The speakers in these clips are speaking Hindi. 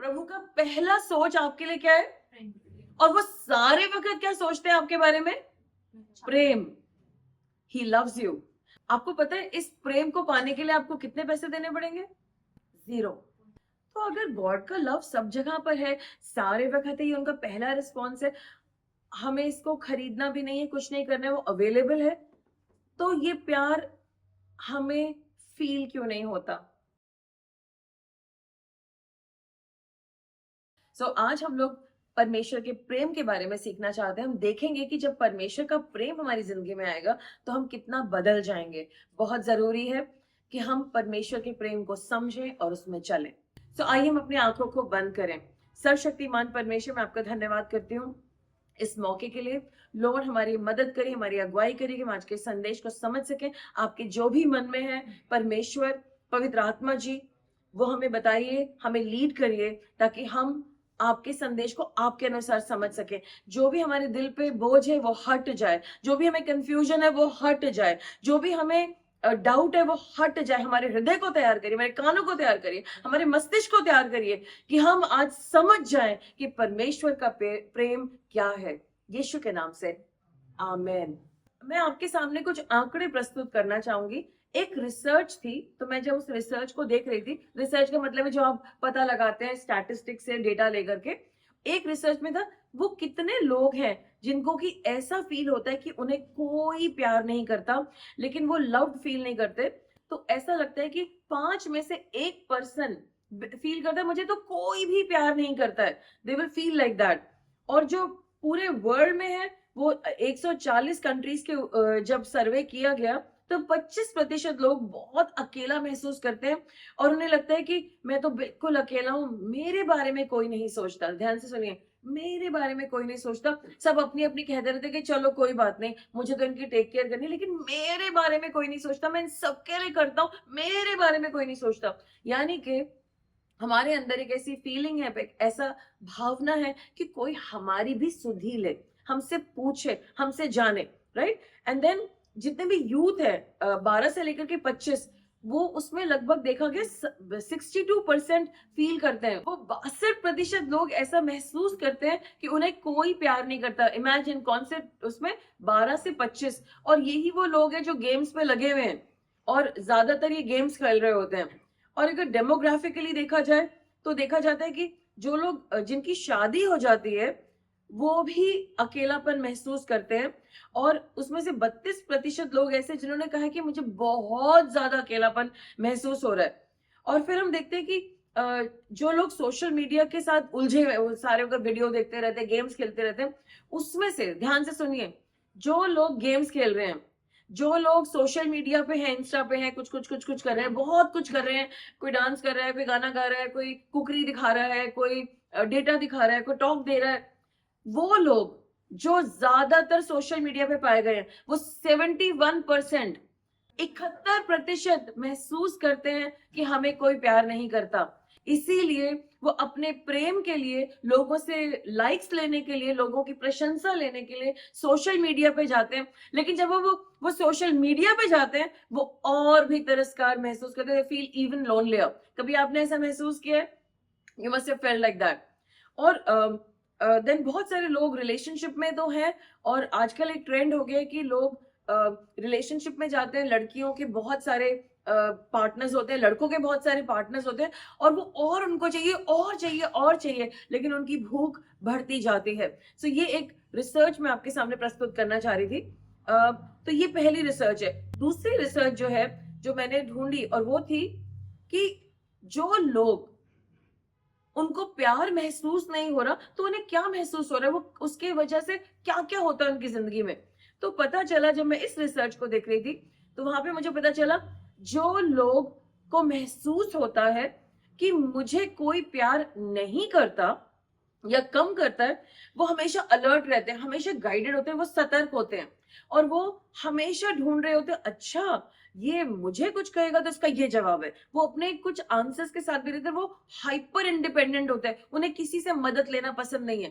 प्रभु का पहला सोच आपके लिए क्या है? और वो सारे वक्त क्या सोचते हैं आपके बारे में? प्रेम। He loves you. आपको पता है इस प्रेम को पाने के लिए आपको कितने पैसे देने पड़ेंगे? 0। तो अगर गॉड का लव सब जगह पर है, सारे वक्त ही उनका पहला रिस्पॉन्स है, हमें इसको खरीदना भी नहीं है, कुछ नहीं करना है, वो अवेलेबल है, तो ये प्यार हमें फील क्यों नहीं होता? आज हम लोग परमेश्वर के प्रेम के बारे में सीखना चाहते हैं। हम देखेंगे कि जब परमेश्वर का प्रेम हमारी जिंदगी में आएगा तो हम कितना बदल जाएंगे। बहुत जरूरी है कि हम परमेश्वर के प्रेम को समझें और उसमें चलें। आइए हम अपनी आंखों को बंद करें। सर्वशक्तिमान परमेश्वर, मैं आपका धन्यवाद करती हूँ इस मौके के लिए। लॉर्ड, हमारी मदद करिए, हमारी अगुवाई करिए कि हम आज के संदेश को समझ सकें। आपके जो भी मन में है परमेश्वर, पवित्र आत्मा जी, वो हमें बताइए, हमें लीड करिए, ताकि हम आपके संदेश को आपके अनुसार समझ सके। जो भी हमारे दिल पे बोझ है वो हट जाए, जो भी हमें कंफ्यूजन है वो हट जाए, जो भी हमें डाउट है वो हट जाए। हमारे हृदय को तैयार करिए, हमारे कानों को तैयार करिए, हमारे मस्तिष्क को तैयार करिए कि हम आज समझ जाएं कि परमेश्वर का प्रेम क्या है। यीशु के नाम से आमेन। मैं आपके सामने कुछ आंकड़े प्रस्तुत करना चाहूंगी। एक रिसर्च थी, तो मैं जब उस रिसर्च को देख रही थी, रिसर्च का मतलब है जो आप पता लगाते हैं स्टैटिस्टिक्स से डेटा लेकर के, एक रिसर्च में था वो कितने लोग हैं जिनको कि ऐसा फील होता है कि उन्हें कोई प्यार नहीं करता, लेकिन वो लव्ड फील नहीं करते। तो ऐसा लगता है कि 5 में से 1% फील करता है मुझे तो कोई भी प्यार नहीं करता है। They will feel like that. और जो पूरे वर्ल्ड में है वो 140 कंट्रीज के जब सर्वे किया गया तो 25% लोग बहुत अकेला महसूस करते हैं और उन्हें लगता है कि मैं तो बिल्कुल अकेला हूं, मेरे बारे में कोई नहीं सोचता। ध्यान से सुनिए, मेरे बारे में कोई नहीं सोचता। सब अपनी अपनी कहते रहते कि चलो कोई बात नहीं, मुझे तो इनकी टेक केयर करनी, लेकिन मेरे बारे में कोई नहीं सोचता। मैं इन सबके लिए करता हूँ, मेरे बारे में कोई नहीं सोचता। यानी कि हमारे अंदर एक ऐसी फीलिंग है, एक ऐसा भावना है कि कोई हमारी भी सुधी ले, हमसे पूछे, हमसे जाने। राइट? एंड देन जितने भी यूथ है 12 से लेकर के 25, वो उसमें लगभग देखा गया 62% फील करते हैं। वो 62% लोग ऐसा महसूस करते हैं कि उन्हें कोई प्यार नहीं करता। इमेजिन, कौन से उसमें 12 से 25, और यही वो लोग हैं जो गेम्स पे लगे हुए हैं और ज्यादातर ये गेम्स खेल रहे होते हैं। और अगर डेमोग्राफिकली देखा जाए तो देखा जाता है कि जो लोग जिनकी शादी हो जाती है वो भी अकेलापन महसूस करते हैं। और उसमें से 32% लोग ऐसे जिन्होंने कहा है कि मुझे बहुत ज्यादा अकेलापन महसूस हो रहा है। और फिर हम देखते हैं कि जो लोग सोशल मीडिया के साथ उलझे हुए, वो सारे अगर वीडियो देखते रहते हैं, गेम्स खेलते रहते हैं, उसमें से ध्यान से सुनिए, जो लोग गेम्स खेल रहे हैं, जो लोग सोशल मीडिया पे हैं, इंस्टा पे हैं, कुछ कर रहे हैं, बहुत कुछ कर रहे हैं, कोई डांस कर रहा है, कोई गाना गा रहा है, कोई कुकरी दिखा रहा है, कोई डेटा दिखा रहा है, कोई टॉक दे रहा है, वो लोग जो ज्यादातर सोशल मीडिया पे पाए गए हैं, वो 71%, 71% महसूस करते हैं कि हमें कोई प्यार नहीं करता। इसीलिए वो अपने प्रेम के लिए, लोगों से लाइक्स लेने के लिए, लोगों की प्रशंसा लेने के लिए सोशल मीडिया पे जाते हैं। लेकिन जब वो सोशल मीडिया पे जाते हैं, वो और भी तिरस्कार महसूस करते हैं, फील इवन लोनलियर। कभी आपने ऐसा महसूस किया है? You must have felt like that. और देन बहुत सारे लोग रिलेशनशिप में तो हैं, और आजकल एक ट्रेंड हो गया है कि लोग रिलेशनशिप में जाते हैं, लड़कियों के बहुत सारे पार्टनर्स होते हैं, लड़कों के बहुत सारे पार्टनर्स होते हैं, और वो और उनको चाहिए और चाहिए और चाहिए, लेकिन उनकी भूख बढ़ती जाती है। ये एक रिसर्च मैं आपके सामने प्रस्तुत करना चाह रही थी। तो ये पहली रिसर्च है। दूसरी रिसर्च जो है, जो मैंने ढूंढी, और वो थी कि जो लोग, उनको प्यार महसूस नहीं हो रहा तो उन्हें क्या महसूस हो रहा है, वो उसके वजह से क्या क्या होता है उनकी जिंदगी में। तो पता चला, जब मैं इस रिसर्च को देख रही थी तो वहां पे मुझे पता चला, जो लोग को महसूस होता है कि मुझे कोई प्यार नहीं करता या कम करता है, वो हमेशा अलर्ट रहते हैं, हमेशा गाइडेड होते हैं, वो सतर्क होते हैं, और वो हमेशा ढूंढ रहे होते हैं, अच्छा ये मुझे कुछ कहेगा तो इसका ये जवाब है। वो अपने कुछ आंसर्स के साथ भी रहते हैं, वो हाइपर इंडिपेंडेंट होते हैं, उन्हें किसी से मदद लेना पसंद नहीं है।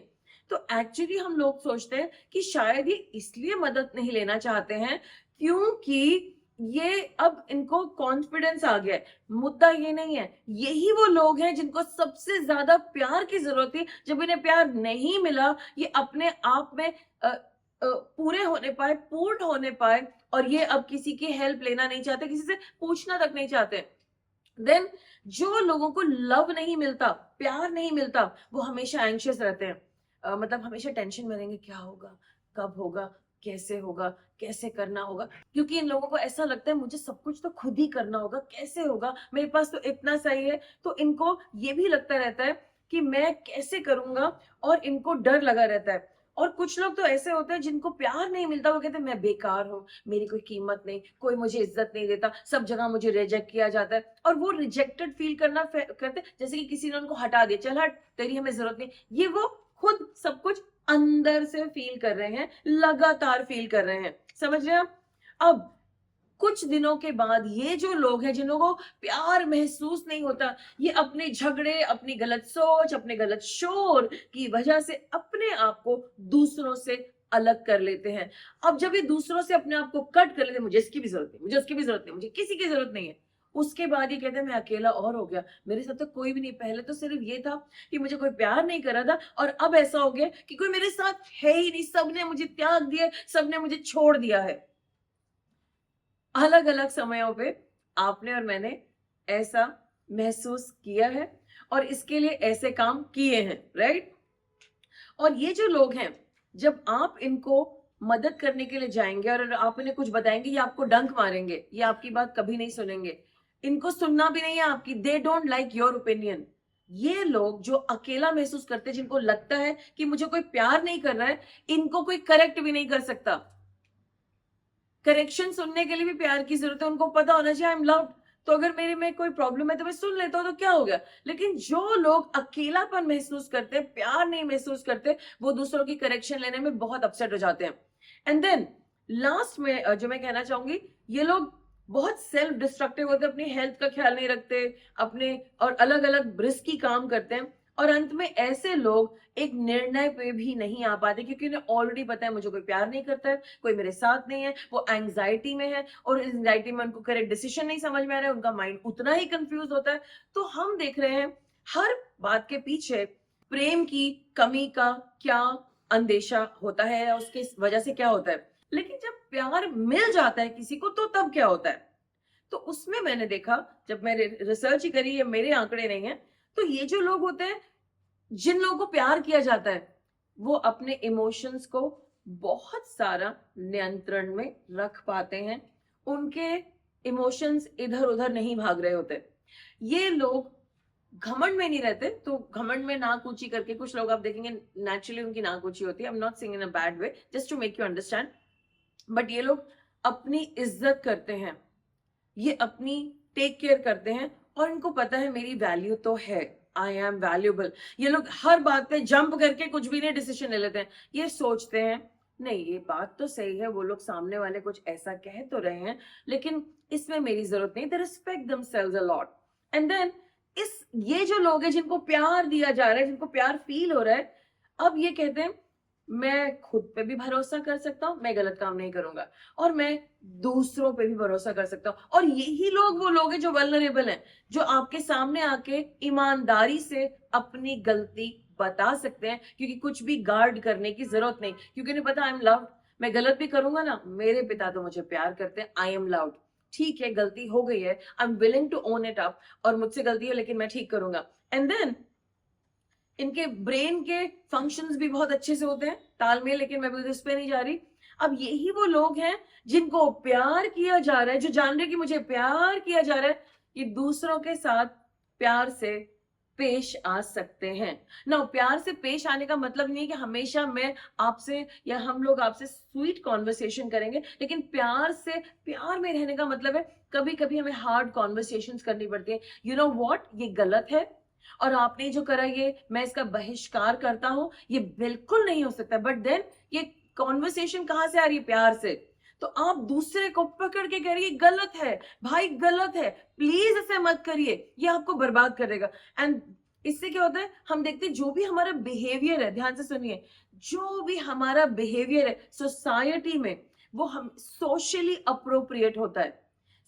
तो एक्चुअली हम लोग सोचते हैं कि शायद ये इसलिए मदद नहीं लेना चाहते हैं क्योंकि ये अब इनको कॉन्फिडेंस आ गया है। मुद्दा ये नहीं है, यही वो लोग हैं जिनको सबसे ज्यादा प्यार की जरूरत थी। जब इन्हें प्यार नहीं मिला, ये अपने आप में पूरे होने पाए, पूर्ण होने पाए, और ये अब किसी की हेल्प लेना नहीं चाहते, किसी से पूछना तक नहीं चाहते। देन जो लोगों को लव नहीं मिलता, प्यार नहीं मिलता, वो हमेशा एंशियस रहते हैं। मतलब हमेशा टेंशन में रहेंगे, क्या होगा, कब होगा, कैसे होगा, कैसे करना होगा। क्योंकि इन लोगों को ऐसा लगता है मुझे सब कुछ तो खुद ही करना होगा, कैसे होगा, मेरे पास तो इतना सही है। तो इनको ये भी लगता रहता है कि मैं कैसे करूंगा, और इनको डर लगा रहता है। और कुछ लोग तो ऐसे होते हैं जिनको प्यार नहीं मिलता, वो कहते हैं मैं बेकार हूँ, मेरी कोई कीमत नहीं, कोई मुझे इज्जत नहीं देता, सब जगह मुझे रिजेक्ट किया जाता है। और वो रिजेक्टेड फील करते, जैसे कि किसी ने उनको हटा दिया, चल हट, तेरी हमें जरूरत नहीं। ये वो खुद सब कुछ अंदर से फील कर रहे हैं, लगातार फील कर रहे हैं। समझ रहे हैं आप? अब कुछ दिनों के बाद ये जो लोग हैं जिन लोगों को प्यार महसूस नहीं होता, ये अपने झगड़े, अपनी गलत सोच, अपने गलत शोर की वजह से अपने आप को दूसरों से अलग कर लेते हैं। अब जब ये दूसरों से अपने आप को कट कर लेते हैं, मुझे इसकी भी जरूरत नहीं, मुझे उसकी भी जरूरत नहीं, मुझे किसी की जरूरत नहीं है, उसके बाद ये कहते हैं मैं अकेला और हो गया, मेरे साथ तो कोई भी नहीं। पहले तो सिर्फ ये था कि मुझे कोई प्यार नहीं कर रहा था, और अब ऐसा हो गया कि कोई मेरे साथ है ही नहीं, सबने मुझे त्याग दिया, सबने मुझे छोड़ दिया है। अलग अलग समयों पे आपने और मैंने ऐसा महसूस किया है, और इसके लिए ऐसे काम किए हैं, राइट? और ये जो लोग हैं, जब आप इनको मदद करने के लिए जाएंगे और आप इन्हें कुछ बताएंगे, ये आपको डंक मारेंगे, ये आपकी बात कभी नहीं सुनेंगे, इनको सुनना भी नहीं है आपकी। They don't like your opinion. ये लोग जो अकेला महसूस करते हैं, जिनको लगता है कि मुझे कोई प्यार नहीं कर रहा है, इनको कोई करेक्ट भी नहीं कर सकता। करेक्शन सुनने के लिए भी प्यार की जरूरत है, उनको पता होना चाहिए आई एम लव्ड। तो अगर मेरे में कोई प्रॉब्लम है तो मैं सुन लेता हूं, तो क्या हो गया। लेकिन जो लोग अकेलापन महसूस करते हैं, प्यार नहीं महसूस करते, वो दूसरों की करेक्शन लेने में बहुत अपसेट हो जाते हैं। एंड देन लास्ट में जो मैं कहना चाहूंगी, ये लोग बहुत सेल्फ डिस्ट्रक्टिव होते हैं, अपनी हेल्थ का ख्याल नहीं रखते, अपने और अलग अलग रिस्की काम करते हैं। और अंत में ऐसे लोग एक निर्णय पे भी नहीं आ पाते, क्योंकि उन्हें ऑलरेडी पता है मुझे कोई प्यार नहीं करता है, कोई मेरे साथ नहीं है, वो एंग्जाइटी में है, और इस एंग्जाइटी में उनको करेक्ट डिसीजन नहीं समझ में आ रहा है, उनका माइंड उतना ही कंफ्यूज होता है। तो हम देख रहे हैं हर बात के पीछे प्रेम की कमी का क्या अंदेशा होता है, उसके वजह से क्या होता है। लेकिन जब प्यार मिल जाता है किसी को, तो तब क्या होता है। तो उसमें मैंने देखा, जब मैंने रिसर्च ही करी, ये मेरे आंकड़े नहीं है, तो ये जो लोग होते हैं, जिन लोगों को प्यार किया जाता है, वो अपने इमोशंस को बहुत सारा नियंत्रण में रख पाते हैं। उनके इमोशंस इधर उधर नहीं भाग रहे होते। ये लोग घमंड में नहीं रहते। तो घमंड में नाक ऊंची करके, कुछ लोग आप देखेंगे नेचुरली उनकी नाक ऊंची होती है, I am not saying in a bad way, just to make you understand. But ये लोग अपनी इज्जत करते हैं, ये अपनी टेक केयर करते हैं, और इनको पता है मेरी वैल्यू तो है, आई एम वैल्यूबल। ये लोग हर बात पे जंप करके कुछ भी नहीं डिसीजन ले लेते हैं। ये सोचते हैं नहीं, ये बात तो सही है, वो लोग सामने वाले कुछ ऐसा कह तो रहे हैं, लेकिन इसमें मेरी जरूरत नहीं। They respect themselves a lot. And then इस ये जो लोग हैं जिनको प्यार दिया जा रहा है, जिनको प्यार फील हो रहा है, अब ये कहते हैं मैं खुद पे भी भरोसा कर सकता हूँ, मैं गलत काम नहीं करूंगा, और मैं दूसरों पे भी भरोसा कर सकता हूँ। और यही लोग वो लोग हैं जो वल्नरेबल हैं, जो आपके सामने आके ईमानदारी से अपनी गलती बता सकते हैं, क्योंकि कुछ भी गार्ड करने की जरूरत नहीं, क्योंकि उन्हें पता आई एम लव्ड। मैं गलत भी करूंगा ना, मेरे पिता तो मुझे प्यार करते हैं, आई एम लव्ड। ठीक है, गलती हो गई है, I am willing to own it up, और मुझसे गलती है लेकिन मैं ठीक करूंगा। एंड देन इनके ब्रेन के फंक्शंस भी बहुत अच्छे से होते हैं, तालमेल। लेकिन मैं भी इस पे नहीं जा रही। अब यही वो लोग हैं जिनको प्यार किया जा रहा है, जो जान रहे कि मुझे प्यार किया जा रहा है, कि दूसरों के साथ प्यार से पेश आ सकते हैं ना। प्यार से पेश आने का मतलब नहीं है कि हमेशा मैं आपसे या हम लोग आपसे स्वीट कॉन्वर्सेशन करेंगे, लेकिन प्यार से, प्यार में रहने का मतलब है कभी कभी हमें हार्ड कॉन्वर्सेशन करनी पड़ती है। यू नो व्हाट, ये गलत है, और आपने जो करा ये मैं इसका बहिष्कार करता हूं, ये बिल्कुल नहीं हो सकता। बट देन ये कॉन्वर्सेशन कहां से आ रही है? प्यार से। तो आप दूसरे को पकड़ के कह रही है गलत है भाई, गलत है, प्लीज ऐसे मत करिए, ये आपको बर्बाद करेगा। एंड इससे क्या होता है, हम देखते हैं जो भी हमारा बिहेवियर है, ध्यान से सुनिए, जो भी हमारा बिहेवियर है सोसाइटी में, वो हम सोशली अप्रोप्रिएट होता है।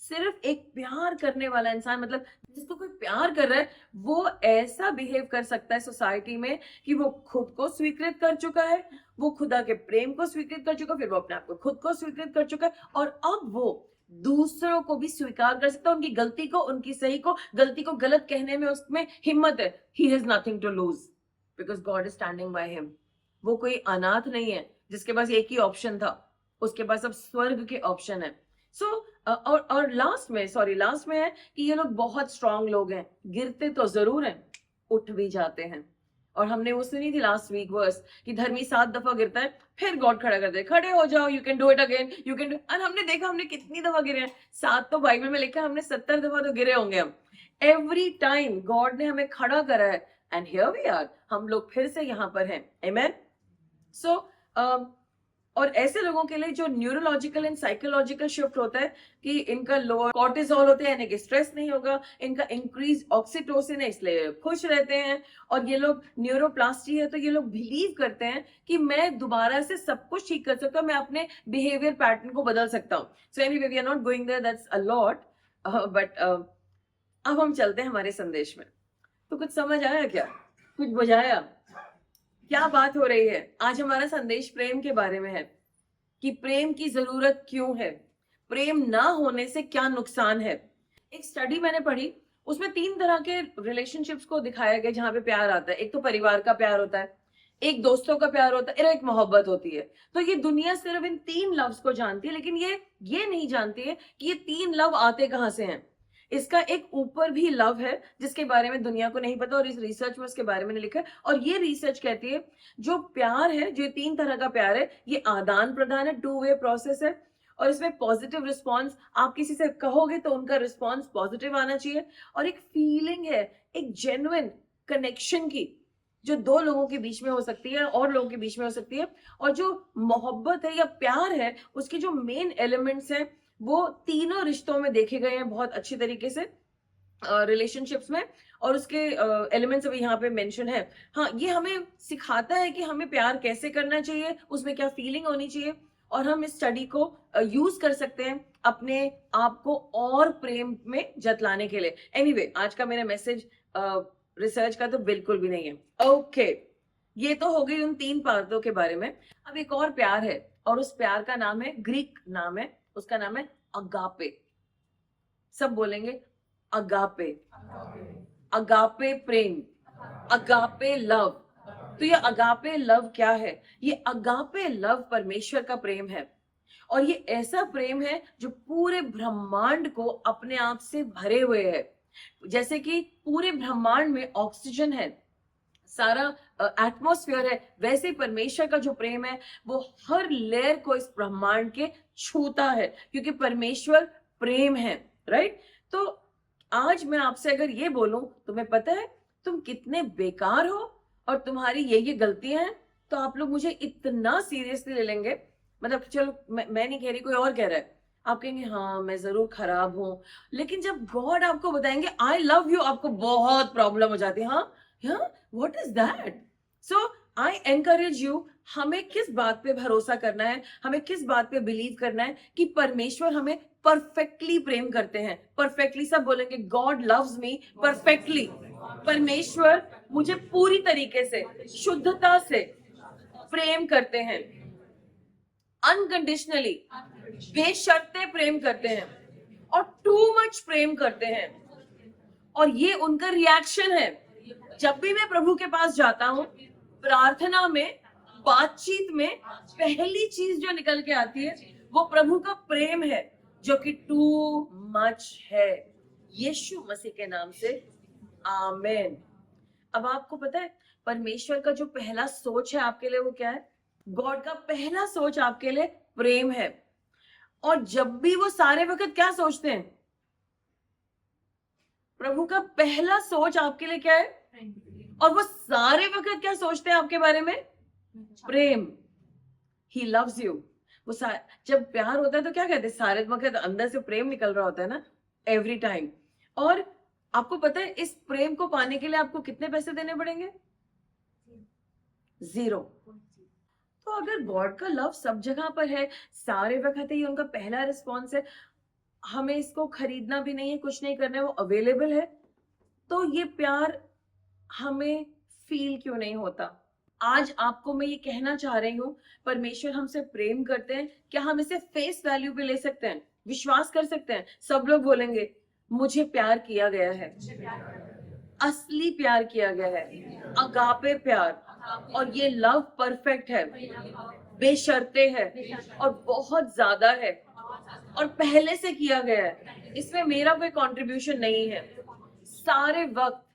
सिर्फ एक प्यार करने वाला इंसान, मतलब जिसको कोई प्यार कर रहा है, वो ऐसा बिहेव कर सकता है सोसाइटी में कि वो खुद को स्वीकृत कर चुका है, वो खुदा के प्रेम को स्वीकृत कर चुका है, फिर वो अपने आप को खुद को स्वीकृत कर चुका है, और अब वो दूसरों को भी स्वीकार कर सकता है, उनकी गलती को, उनकी सही को, गलती को गलत कहने में उसमें हिम्मत है. He has nothing to lose because God is standing by him. वो कोई अनाथ नहीं है जिसके पास एक ही ऑप्शन था, उसके पास अब स्वर्ग के ऑप्शन है. सो और लास्ट में है कि ये लोग बहुत स्ट्रांग लोग हैं, गिरते तो जरूर हैं, उठ भी जाते हैं. और हमने वो सुनी थी लास्ट वीक वर्स कि धर्मी 7 दफा गिरता है, फिर गॉड खड़ा कर दे, खड़े हो जाओ, you can do it again, you can do. और हमने देखा हमने कितनी दफा गिरे हैं. 7 तो बाइबल में लिखा है, हमने 70 दफा तो गिरे होंगे हम. एवरी टाइम गॉड ने हमें खड़ा करा है, एंड हियर वी आर, हम लोग फिर से यहाँ पर हैं. आमेन. सो और ऐसे लोगों के लिए जो न्यूरोलॉजिकल एंड साइकोलॉजिकल शिफ्ट होता है कि इनका लोअर कॉर्टिसोल होते हैं, यानी कि स्ट्रेस नहीं होगा, इनका इंक्रीज ऑक्सीटोसिन है, इसलिए खुश रहते हैं. और ये लोग न्यूरोप्लास्टी है, तो ये लोग बिलीव करते हैं कि मैं दोबारा से सब कुछ ठीक कर सकता हूँ, मैं अपने बिहेवियर पैटर्न को बदल सकता हूँ. So anyway we are not going there, that's a lot, but अब हम चलते हैं हमारे संदेश में. तो कुछ समझ आया क्या? कुछ बुझाया? क्या बात हो रही है? आज हमारा संदेश प्रेम के बारे में है कि प्रेम की जरूरत क्यों है, प्रेम ना होने से क्या नुकसान है. एक स्टडी मैंने पढ़ी, उसमें 3 तरह के रिलेशनशिप्स को दिखाया गया जहां पे प्यार आता है. एक तो परिवार का प्यार होता है, एक दोस्तों का प्यार होता है, और एक मोहब्बत होती है. तो ये दुनिया सिर्फ इन 3 लव्स को जानती है, लेकिन ये नहीं जानती है कि ये 3 लव आते कहां से हैं. इसका एक ऊपर भी लव है जिसके बारे में दुनिया को नहीं पता, और इस रिसर्च में उसके बारे में नहीं लिखा है. और ये रिसर्च कहती है जो प्यार है, जो 3 तरह का प्यार है, ये आदान प्रदान है, 2 वे प्रोसेस है. और इसमें पॉजिटिव रिस्पॉन्स, आप किसी से कहोगे तो उनका रिस्पॉन्स पॉजिटिव आना चाहिए. और एक फीलिंग है, एक जेन्युइन कनेक्शन की, जो 2 लोगों के बीच में हो सकती है और लोगों के बीच में हो सकती है. और जो मोहब्बत है या प्यार है, उसके जो मेन एलिमेंट्स हैं वो तीनों रिश्तों में देखे गए हैं बहुत अच्छी तरीके से, रिलेशनशिप्स में. और उसके एलिमेंट्स अभी यहाँ पे मेंशन है. हाँ, ये हमें सिखाता है कि हमें प्यार कैसे करना चाहिए, उसमें क्या फीलिंग होनी चाहिए, और हम इस स्टडी को यूज कर सकते हैं अपने आप को और प्रेम में जतलाने के लिए. एनीवे, आज का मेरा मैसेज रिसर्च का तो बिल्कुल भी नहीं है. ओके, ये तो हो गई उन 3 बातों के बारे में. अब एक और प्यार है, और उस प्यार का नाम है, ग्रीक नाम है, उसका नाम है अगापे. सब बोलेंगे अगापे. अगापे प्रेम, अगापे लव. तो ये अगापे लव क्या है? ये अगापे लव परमेश्वर का प्रेम है. और ये ऐसा प्रेम है जो पूरे ब्रह्मांड को अपने आप से भरे हुए है. जैसे कि पूरे ब्रह्मांड में ऑक्सीजन है, सारा एटमॉस्फेयर है, वैसे ही परमेश्वर का जो प्रेम है वो हर लेयर को इस ब्रह्मांड के छूता है, क्योंकि परमेश्वर प्रेम है. राइट? तो आज मैं आपसे अगर ये बोलूं, तुम्हें पता है तुम कितने बेकार हो और तुम्हारी ये गलतियां हैं, तो आप लोग मुझे इतना सीरियसली ले लेंगे. मतलब चलो, मैं नहीं कह रही, कोई और कह रहा है, आप कहेंगे हाँ मैं जरूर खराब हूं. लेकिन जब गॉड आपको बताएंगे आई लव यू, आपको बहुत प्रॉब्लम हो जाती है. हाँ, what is that? So I encourage you, हमें किस बात पे भरोसा करना है, हमें किस बात पे बिलीव करना है कि परमेश्वर हमें परफेक्टली प्रेम करते हैं. परफेक्टली, सब बोलेंगे गॉड लव्स मी परफेक्टली. परमेश्वर मुझे पूरी तरीके से, शुद्धता से प्रेम करते हैं, अनकंडीशनली, बेशर्ते प्रेम करते हैं, और टू मच प्रेम करते हैं. और ये उनका रिएक्शन है. जब भी मैं प्रभु के पास जाता हूं, प्रार्थना में, बातचीत में, पहली चीज जो निकल के आती है वो प्रभु का प्रेम है, जो कि टू मच है. यीशु मसीह के नाम से आमेन. अब आपको पता है परमेश्वर का जो पहला सोच है आपके लिए वो क्या है? गॉड का पहला सोच आपके लिए प्रेम है. और जब भी वो सारे वक्त क्या सोचते हैं? प्रभु का पहला सोच आपके लिए क्या है? और वो सारे वक्त क्या सोचते हैं आपके बारे में? प्रेम. He loves you. वो जब प्यार होता है तो क्या कहते हैं? सारे वक्त अंदर से प्रेम निकल रहा होता है ना, एवरी टाइम. और आपको पता है इस प्रेम को पाने के लिए आपको कितने पैसे देने पड़ेंगे? 0. तो अगर गॉड का लव सब जगह पर है, सारे वक्त ही उनका पहला रिस्पॉन्स है, हमें इसको खरीदना भी नहीं है, कुछ नहीं करना है, वो अवेलेबल है, तो ये प्यार हमें फ़ील क्यों नहीं होता? आज आपको मैं ये कहना चाह रही हूँ, परमेश्वर हमसे प्रेम करते हैं, क्या हम इसे फेस वैल्यू पे ले सकते हैं? विश्वास कर सकते हैं? सब लोग बोलेंगे, मुझे प्यार किया गया है, असली प्यार किया गया है, अगापे प्यार, और ये लव परफेक्ट है, बेशर्ते है और बहुत ज़्यादा है और पहले से किया गया है। इसमें मेरा कोई कंट्रीब्यूशन नहीं है। सारे वक़्त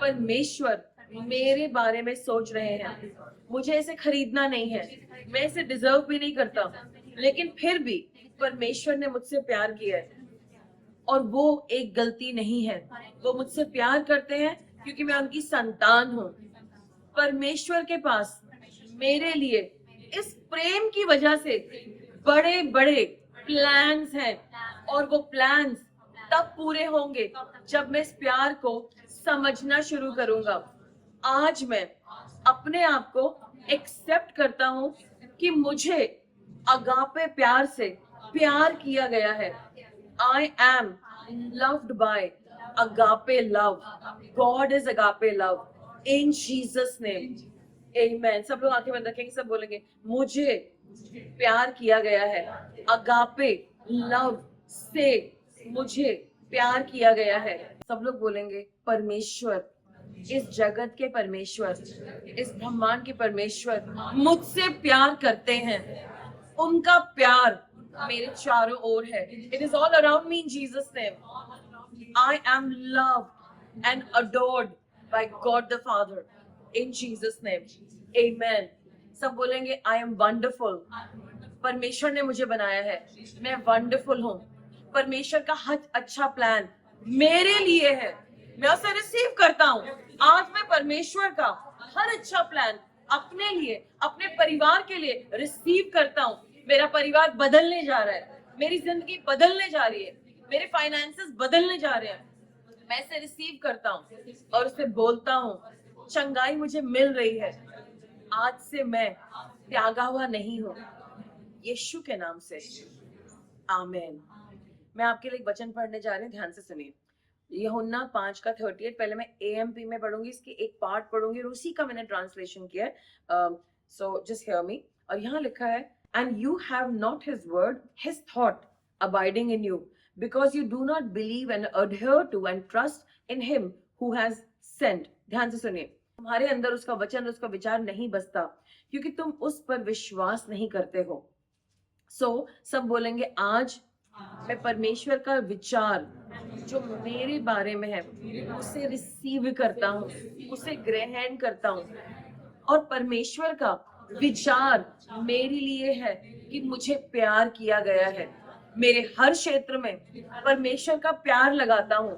परमेश्वर मेरे बारे में सोच रहे हैं। मुझे इसे खरीदना नहीं है, मैं इसे डिज़र्व भी नहीं करता, लेकिन फिर भी परमेश्वर ने मुझसे प्यार किया है और वो एक गलती नहीं है। वो मुझसे प्यार करते हैं क्योंकि मैं उनकी संतान हूँ। परमेश्वर के पास मेरे लिए इस प्रेम की वजह से बड़े-बड़े प्लान्स हैं और वो प्लान्स तब पूरे होंगे जब मैं इस प्यार को समझना शुरू करूँगा। आज मैं अपने आप को एक्सेप्ट करता हूँ कि मुझे अगापे प्यार से प्यार किया गया है। I am loved by agape love. God is agape love. In Jesus name. Amen. सब लोग आंखें बंद रखेंगे, सब बोलेंगे, मुझे प्यार किया गया है। अगापे लव से मुझे प्यार किया गया है। सब लोग बोलेंगे, परमेश्वर, इस जगत के परमेश्वर, इस ब्रह्मांड के परमेश्वर मुझसे प्यार करते हैं। उनका प्यार मेरे चारों ओर है। It is all around me in Jesus name. I am loved and adored by God the Father in Jesus name. Amen. सब बोलेंगे, I am wonderful. परमेश्वर ने मुझे बनाया है, मैं वंडरफुल हूँ। परमेश्वर का हर अच्छा प्लान मेरे लिए है, मैं उसे रिसीव करता हूँ। आज मैं परमेश्वर का हर अच्छा प्लान अपने लिए, अपने परिवार के लिए रिसीव करता हूँ। मेरा परिवार बदलने जा रहा है, मेरी जिंदगी बदलने जा रही है, मेरे फाइनेंसेस बदलने जा रहे हैं। मैं इसे रिसीव करता हूँ और उसे बोलता हूँ, चंगाई मुझे मिल रही है। आज से मैं त्यागा हुआ नहीं हूँ, यीशु के नाम से, आमीन। मैं आपके लिए एक वचन पढ़ने जा रही हूँ, ध्यान से सुनिए। यूहन्ना 5 का 38, पहले मैं एएमपी में पढ़ूंगी, इसकी एक पार्ट पढ़ूंगी और उसी का मैंने ट्रांसलेशन किया है। So just hear me. और यहाँ लिखा है, and you have not his word, his thought abiding in you, because you do not believe and adhere to and trust in him who has sent. ध्यान से सुनिए, तुम्हारे अंदर उसका वचन, उसका विचार नहीं बसता क्योंकि तुम उस पर विश्वास नहीं करते हो। सब बोलेंगे, आज मैं परमेश्वर का विचार जो मेरे बारे में है उसे रिसीव करता हूँ, उसे ग्रहण करता हूँ। और परमेश्वर का विचार मेरे लिए है कि मुझे प्यार किया गया है। मेरे हर क्षेत्र में परमेश्वर का प्यार लगाता हूँ।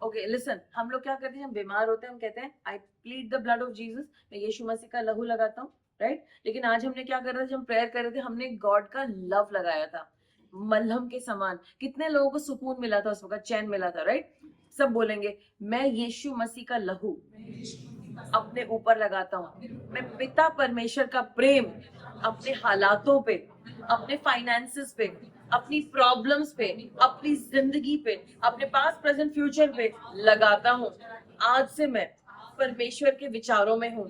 ओके लिसन, हम लोग क्या करते हैं, हम बीमार होते हैं, हम कहते हैं, I plead the blood of Jesus, मैं यीशु मसीह का लहू लगाता हूँ, राइट? लेकिन आज हमने क्या कर रहा था, जब हम प्रेयर कर रहे थे, हमने गॉड का लव लगाया था, मलहम के समान। कितने लोगों को सुकून मिला था उस वक्त, चैन मिला था, राइट? सब बोलेंगे, मैं यीशु मसीह का लहू अपने ऊपर लगाता हूँ। मैं पिता परमेश्वर का प्रेम अपने हालातों पे, अपने फाइनेंसेस पे, अपनी प्रॉब्लम्स पे, अपनी जिंदगी पे, अपने पास प्रेजेंट फ्यूचर पे लगाता हूँ। आज से मैं परमेश्वर के विचारों में हूँ,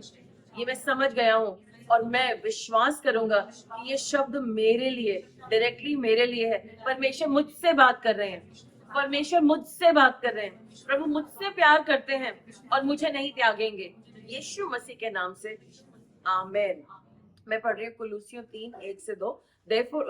ये मैं समझ गया हूँ और मैं विश्वास करूंगा कि ये शब्द मेरे लिए, डायरेक्टली मेरे लिए है। परमेश्वर मुझसे बात कर रहे हैं, परमेश्वर मुझसे बात कर रहे हैं, प्रभु मुझसे प्यार करते हैं और मुझे नहीं त्यागेंगे, यीशु मसीह के नाम से, आमीन। मैं पढ़ रही हूँ कुलूसियों 3:1-2। Therefore,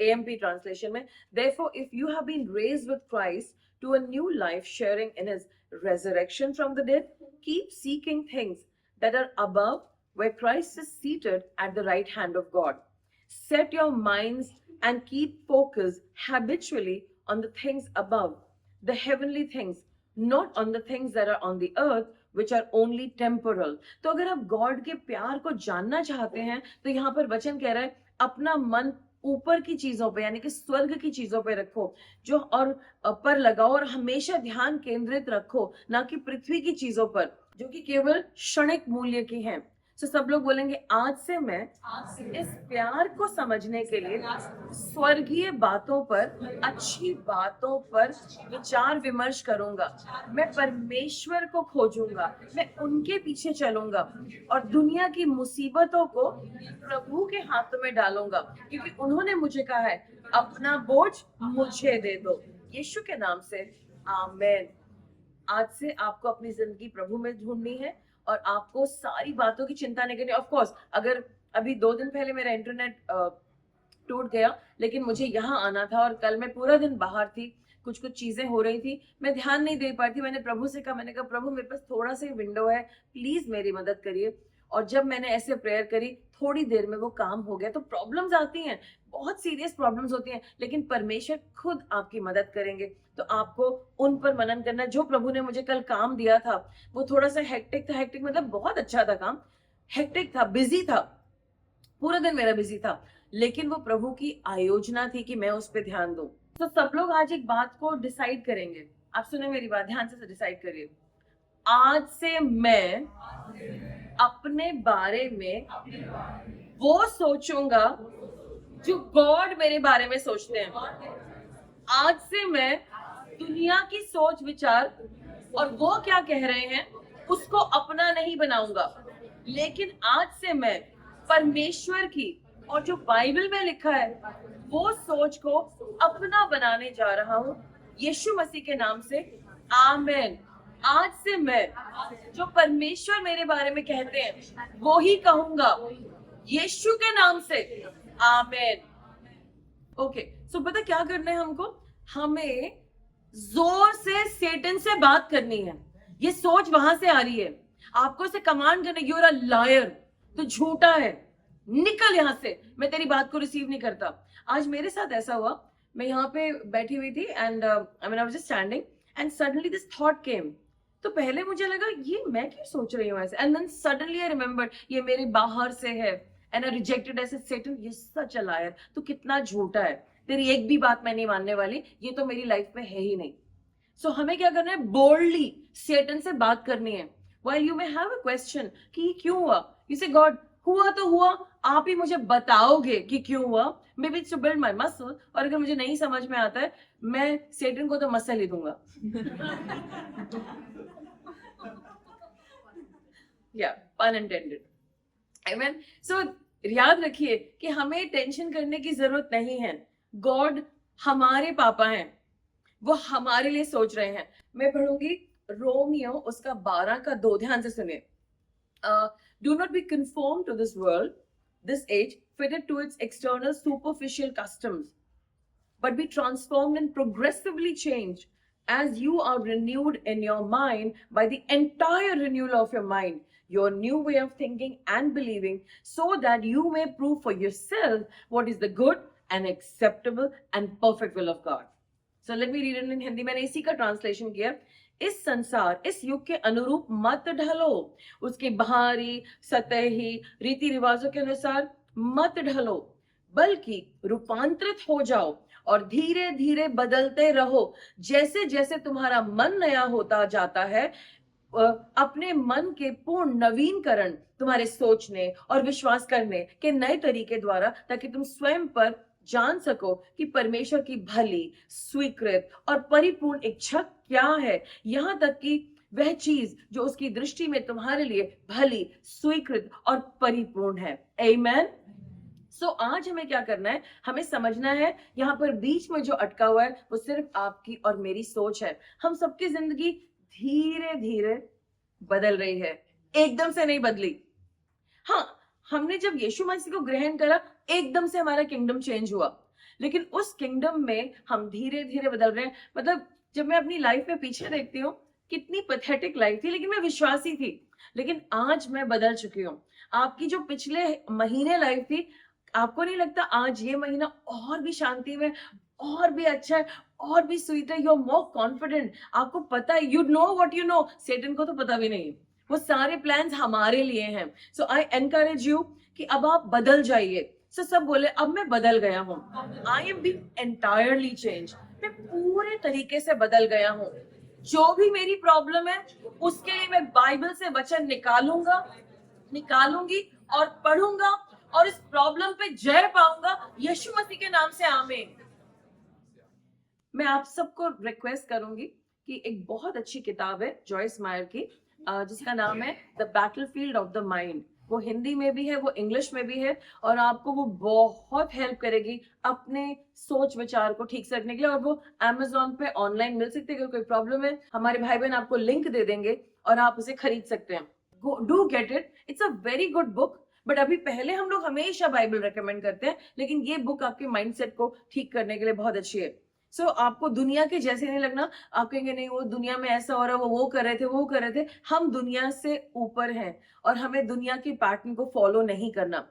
AMP translation में, therefore, if you have been raised with Christ to a new life, sharing in his resurrection from the dead, keep seeking things that are above, where Christ is seated at the right hand of God. Set your minds and keep focus habitually on the things above, the heavenly things, not on the things that are on the earth, which are only temporal. तो अगर आप गॉड के प्यार को जानना चाहते हैं तो यहाँ पर वचन कह रहा है, अपना मन ऊपर की चीजों पे, यानी कि स्वर्ग की चीजों पे रखो, जो और पर लगाओ, और हमेशा ध्यान केंद्रित रखो, ना कि पृथ्वी की चीजों पर, जो कि केवल क्षणिक मूल्य की हैं। So सब लोग बोलेंगे आज से मैं इस प्यार को समझने के लिए स्वर्गीय बातों पर, अच्छी बातों पर विचार विमर्श करूंगा। मैं परमेश्वर को खोजूंगा, मैं उनके पीछे चलूंगा और दुनिया की मुसीबतों को प्रभु के हाथों में डालूंगा, क्योंकि उन्होंने मुझे कहा है अपना बोझ मुझे दे दो। यीशु के नाम से आमेन। आज से आपको अपनी जिंदगी प्रभु में ढूंढनी है और आपको सारी बातों की चिंता नहीं करनी। ऑफ कोर्स अगर अभी 2 दिन पहले मेरा इंटरनेट टूट गया, लेकिन मुझे यहाँ आना था और कल मैं पूरा दिन बाहर थी, कुछ कुछ चीजें हो रही थी, मैं ध्यान नहीं दे पाती। मैंने प्रभु से कहा, मैंने कहा प्रभु मेरे पास थोड़ा सा विंडो है, प्लीज मेरी मदद करिए। और जब मैंने ऐसे प्रेयर करी, थोड़ी देर में वो काम हो गया। तो प्रॉब्लम्स आती हैं, बहुत सीरियस प्रॉब्लम्स होती हैं, लेकिन परमेश्वर खुद आपकी मदद करेंगे। तो आपको उन पर मनन करना है। जो प्रभु ने मुझे कल काम दिया था वो थोड़ा सा हेक्टिक था, हेक्टिक मतलब बहुत अच्छा था काम, हेक्टिक था, बिजी था, पूरा दिन मेरा बिजी था, लेकिन वो प्रभु की आयोजना थी कि मैं उस पर ध्यान दूं। तो सब लोग आज एक बात को डिसाइड करेंगे। आप सुने मेरी बात, ध्यान से डिसाइड करिए। आज से मैं अपने बारे में वो सोचूंगा जो गॉड मेरे बारे में सोचते हैं। आज से मैं दुनिया की सोच विचार और वो क्या कह रहे हैं उसको अपना नहीं बनाऊंगा, लेकिन आज से मैं परमेश्वर की और जो बाइबल में लिखा है वो सोच को अपना बनाने जा रहा हूं, यीशु मसीह के नाम से आमेन। आज से मैं जो परमेश्वर मेरे बारे में कहते हैं वो ही कहूंगा, यीशु के नाम से आमेन। ओके, सो पता क्या करना है हमको? हमें जोर से सेटन से बात करनी है। ये सोच वहां से आ रही है, आपको इसे कमांड करना, यू आर अ लायर, तो झूठा है, निकल यहां से, मैं तेरी बात को रिसीव नहीं करता। आज मेरे साथ ऐसा हुआ, मैं यहाँ पे बैठी हुई थी and I mean I was just standing and suddenly this thought came. तो पहले मुझे लगा ये मैं क्यों सोच रही हूँ ऐसे, and then suddenly I remembered ये मेरे बाहर से है and I rejected as Satan, ये सच अ लायर, तू कितना झूठा है, तेरी एक भी बात मैं नहीं मानने वाली, ये तो मेरी लाइफ में है ही नहीं। सो हमें क्या करना है? बोल्डली सेटन से बात करनी है। While you may have a question कि ये क्यों हुआ, यू से गॉड हुआ तो हुआ, आप ही मुझे बताओगे कि क्यों हुआ, maybe to build my muscle, और अगर मुझे नहीं समझ में आता है मैं सेटन को तो मसल ही दूंगा। या पन इंटेंडेड। आई मीन सो याद रखिए कि हमें टेंशन करने की जरूरत नहीं है। गॉड हमारे पापा हैं, वो हमारे लिए सोच रहे हैं। मैं पढ़ूंगी रोमियो उसका 12 का 2, ध्यान से सुनिए। Do not be conform to this world, this age fitted to its external superficial customs, but be transformed and progressively changed as you are renewed in your mind by the entire renewal of your mind, your new way of thinking and believing, so that you may prove for yourself what is the good and acceptable and perfect will of God. So let me read it in Hindi. मैंने इसी का ट्रांसलेशन किया। इस संसार, इस युग के अनुरूप मत ढलो, उसके बाहरी सतही रीति रिवाजों के अनुसार मत ढलो, बल्कि रूपांतरित हो जाओ और धीरे धीरे बदलते रहो, जैसे जैसे तुम्हारा मन नया होता जाता है। अपने मन के पूर्ण नवीनकरण तुम्हारे सोचने और विश्वास करने के नए तरीके द्वारा, ताकि तुम स्वयं पर जान सको कि परमेश्वर की भली, स्वीकृत और परिपूर्ण इच्छा क्या है, यहाँ तक कि वह चीज जो उसकी दृष्टि में तुम्हारे लिए भली, स्वीकृत और परिपूर्ण है। आमेन। सो आज हमें क्या करना है? हमें समझना है यहाँ पर बीच में जो अटका हुआ है वो सिर्फ आपकी और मेरी सोच है। हम सबकी जिंदगी धीरे धीरे बदल रही है, एकदम से नहीं बदली। हाँ, हमने जब यीशु मसीह को ग्रहण करा एकदम से हमारा किंगडम चेंज हुआ, लेकिन उस किंगडम में हम धीरे धीरे बदल रहे हैं। मतलब जब मैं अपनी लाइफ में पीछे देखती हूँ, कितनी पैथेटिक लाइफ थी, लेकिन मैं विश्वासी थी, लेकिन आज मैं बदल चुकी हूँ। आपकी जो पिछले महीने लाइफ थी, आपको नहीं लगता आज ये महीना और भी शांति में, और भी अच्छा है, और भी स्वीट है, यू आर मोर कॉन्फिडेंट, आपको पता है, you know what you know, Satan को तो पता भी नहीं, वो सारे प्लान्स हमारे लिए हैं। सो आई एनकरेज यू कि अब आप बदल जाइए। सो सब बोले अब मैं बदल गया हूँ, I am being entirely change, मैं पूरे तरीके से बदल गया हूँ। जो भी मेरी प्रॉब्लम है उसके लिए मैं बाइबल से वचन निकालूंगा, निकालूंगी और पढ़ूंगा और इस प्रॉब्लम पे जय पाऊंगा यीशु मसीह के नाम से, आमीन। मैं आप सबको रिक्वेस्ट करूंगी कि एक बहुत अच्छी किताब है जॉयस मायर की, जिसका नाम है the battlefield of the mind. वो हिंदी में भी है, वो इंग्लिश में भी है, और आपको वो बहुत हेल्प करेगी अपने सोच विचार को ठीक से रखने के लिए। और वो Amazon पे ऑनलाइन मिल सकती है। अगर कोई प्रॉब्लम है, हमारे भाई बहन आपको लिंक दे देंगे और आप उसे खरीद सकते हैं। Do get it, it's a very good book. But अभी पहले हम लोग हमेशा बाइबल रेकमेंड करते हैं, लेकिन ये बुक आपके माइंडसेट को ठीक करने के लिए बहुत अच्छी है। आपको दुनिया के जैसे नहीं लगना। आप कहेंगे नहीं वो दुनिया में ऐसा हो रहा है, वो कर रहे थे, वो कर रहे थे। हम दुनिया से ऊपर हैं और हमें दुनिया के पैटर्न को फॉलो नहीं करना।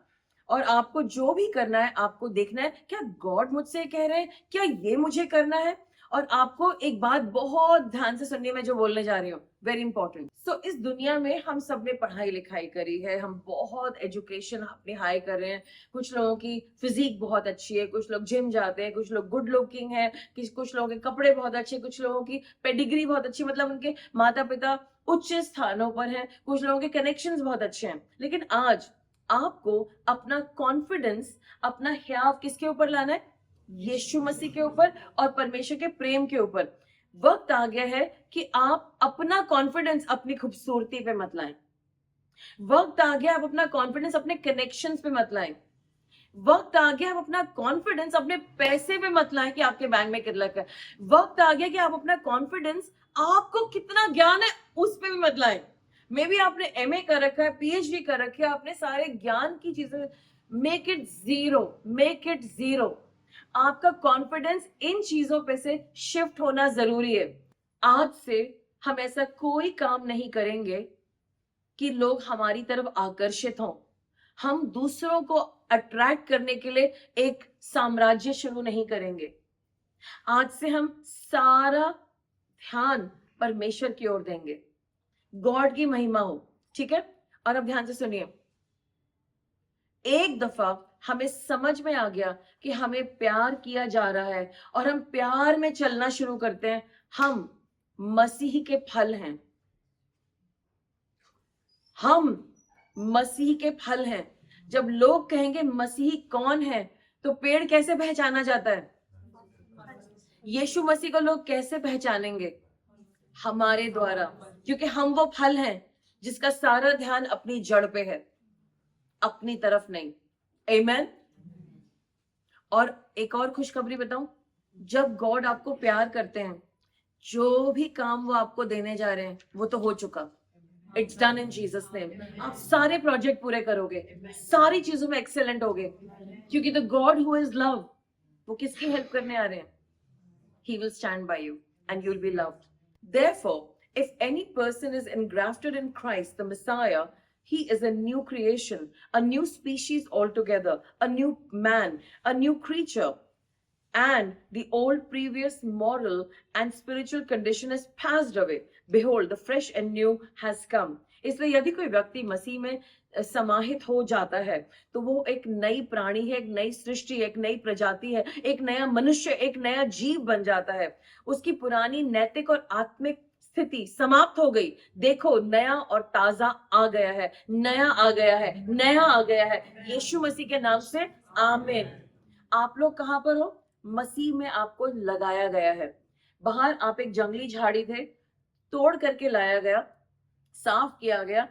और आपको जो भी करना है, आपको देखना है क्या गॉड मुझसे कह रहे हैं, क्या ये मुझे करना है। और आपको एक बात बहुत ध्यान से सुनिए, मैं जो बोलने जा रही हूँ, वेरी इंपॉर्टेंट। इस दुनिया में हम सब ने पढ़ाई लिखाई करी है, हम बहुत एजुकेशन अपनी हाई कर रहे हैं। कुछ लोगों की फिजिक बहुत अच्छी है, कुछ लोग जिम जाते हैं, कुछ लोग गुड लुकिंग है, कुछ लोगों के कपड़े बहुत अच्छे, कुछ लोगों की पेडिग्री बहुत अच्छी, मतलब उनके माता पिता उच्च स्थानों पर हैं, कुछ लोगों के कनेक्शंस बहुत अच्छे हैं। लेकिन आज आपको अपना कॉन्फिडेंस, अपना ख्याल किसके ऊपर लाना है? यीशु मसीह के ऊपर और परमेश्वर के प्रेम के ऊपर। वक्त आ गया है कि आप अपना कॉन्फिडेंस अपनी खूबसूरती पे मत लाएं। वक्त आ गया आप अपना कॉन्फिडेंस अपने कनेक्शंस पे मत लाएं। वक्त आ गया आप अपना कॉन्फिडेंस अपने पैसे पे मत लाएं कि आपके बैंक में कितना है। वक्त आ गया कि आप अपना कॉन्फिडेंस आपको कितना ज्ञान है उस पे भी मत लाएं। मे बी आपने एमए कर रखा है, पीएचडी कर रखी है, आपने सारे ज्ञान की चीजें, make it zero, make it zero. आपका कॉन्फिडेंस इन चीजों पे से शिफ्ट होना जरूरी है। आज से हम ऐसा कोई काम नहीं करेंगे कि लोग हमारी तरफ आकर्षित हों। हम दूसरों को अट्रैक्ट करने के लिए एक साम्राज्य शुरू नहीं करेंगे। आज से हम सारा ध्यान परमेश्वर की ओर देंगे, गॉड की महिमा हो, ठीक है। और अब ध्यान से सुनिए, एक दफा हमें समझ में आ गया कि हमें प्यार किया जा रहा है और हम प्यार में चलना शुरू करते हैं, हम मसीह के फल हैं। हम मसीह के फल हैं। जब लोग कहेंगे मसीह कौन है, तो पेड़ कैसे पहचाना जाता है? यीशु मसीह को लोग कैसे पहचानेंगे? हमारे द्वारा, क्योंकि हम वो फल हैं जिसका सारा ध्यान अपनी जड़ पे है, अपनी तरफ नहीं। आमेन। और एक और खुशखबरी बताऊं, जब गॉड आपको प्यार करते हैं, जो भी काम वो आपको देने जा रहे हैं वो तो हो चुका। It's done in Jesus name. आप सारे प्रोजेक्ट पूरे करोगे, सारी चीजों में एक्सेलेंट होगे, क्योंकि the God who is love, वो किसकी हेल्प करने आ रहे हैं? He will stand by you and you'll be loved. Therefore, if any person is engrafted in Christ, the Messiah, he is a new creation, a new species altogether, a new man, a new creature. And the old previous moral and spiritual condition is passed away. Behold, the fresh and new has come. इसलिए यदि कोई व्यक्ति मसीह में समाहित हो जाता है, तो वो एक नई प्राणी है, एक नई सृष्टि, एक नई प्रजाति है, एक नया मनुष्य, एक नया जीव बन जाता है। उसकी पुरानी नैतिक और आत्मिक स्थिति समाप्त हो गई। देखो, नया और ताजा आ गया है, नया आ गया है, नया आ गया है, यीशु मसीह के नाम से, आमीन। आप लोग कहां पर हो? मसीह में आपको लगाया गया है। बाहर आप एक जंगली झाड़ी थे, तोड़ करके लाया गया, साफ किया गया,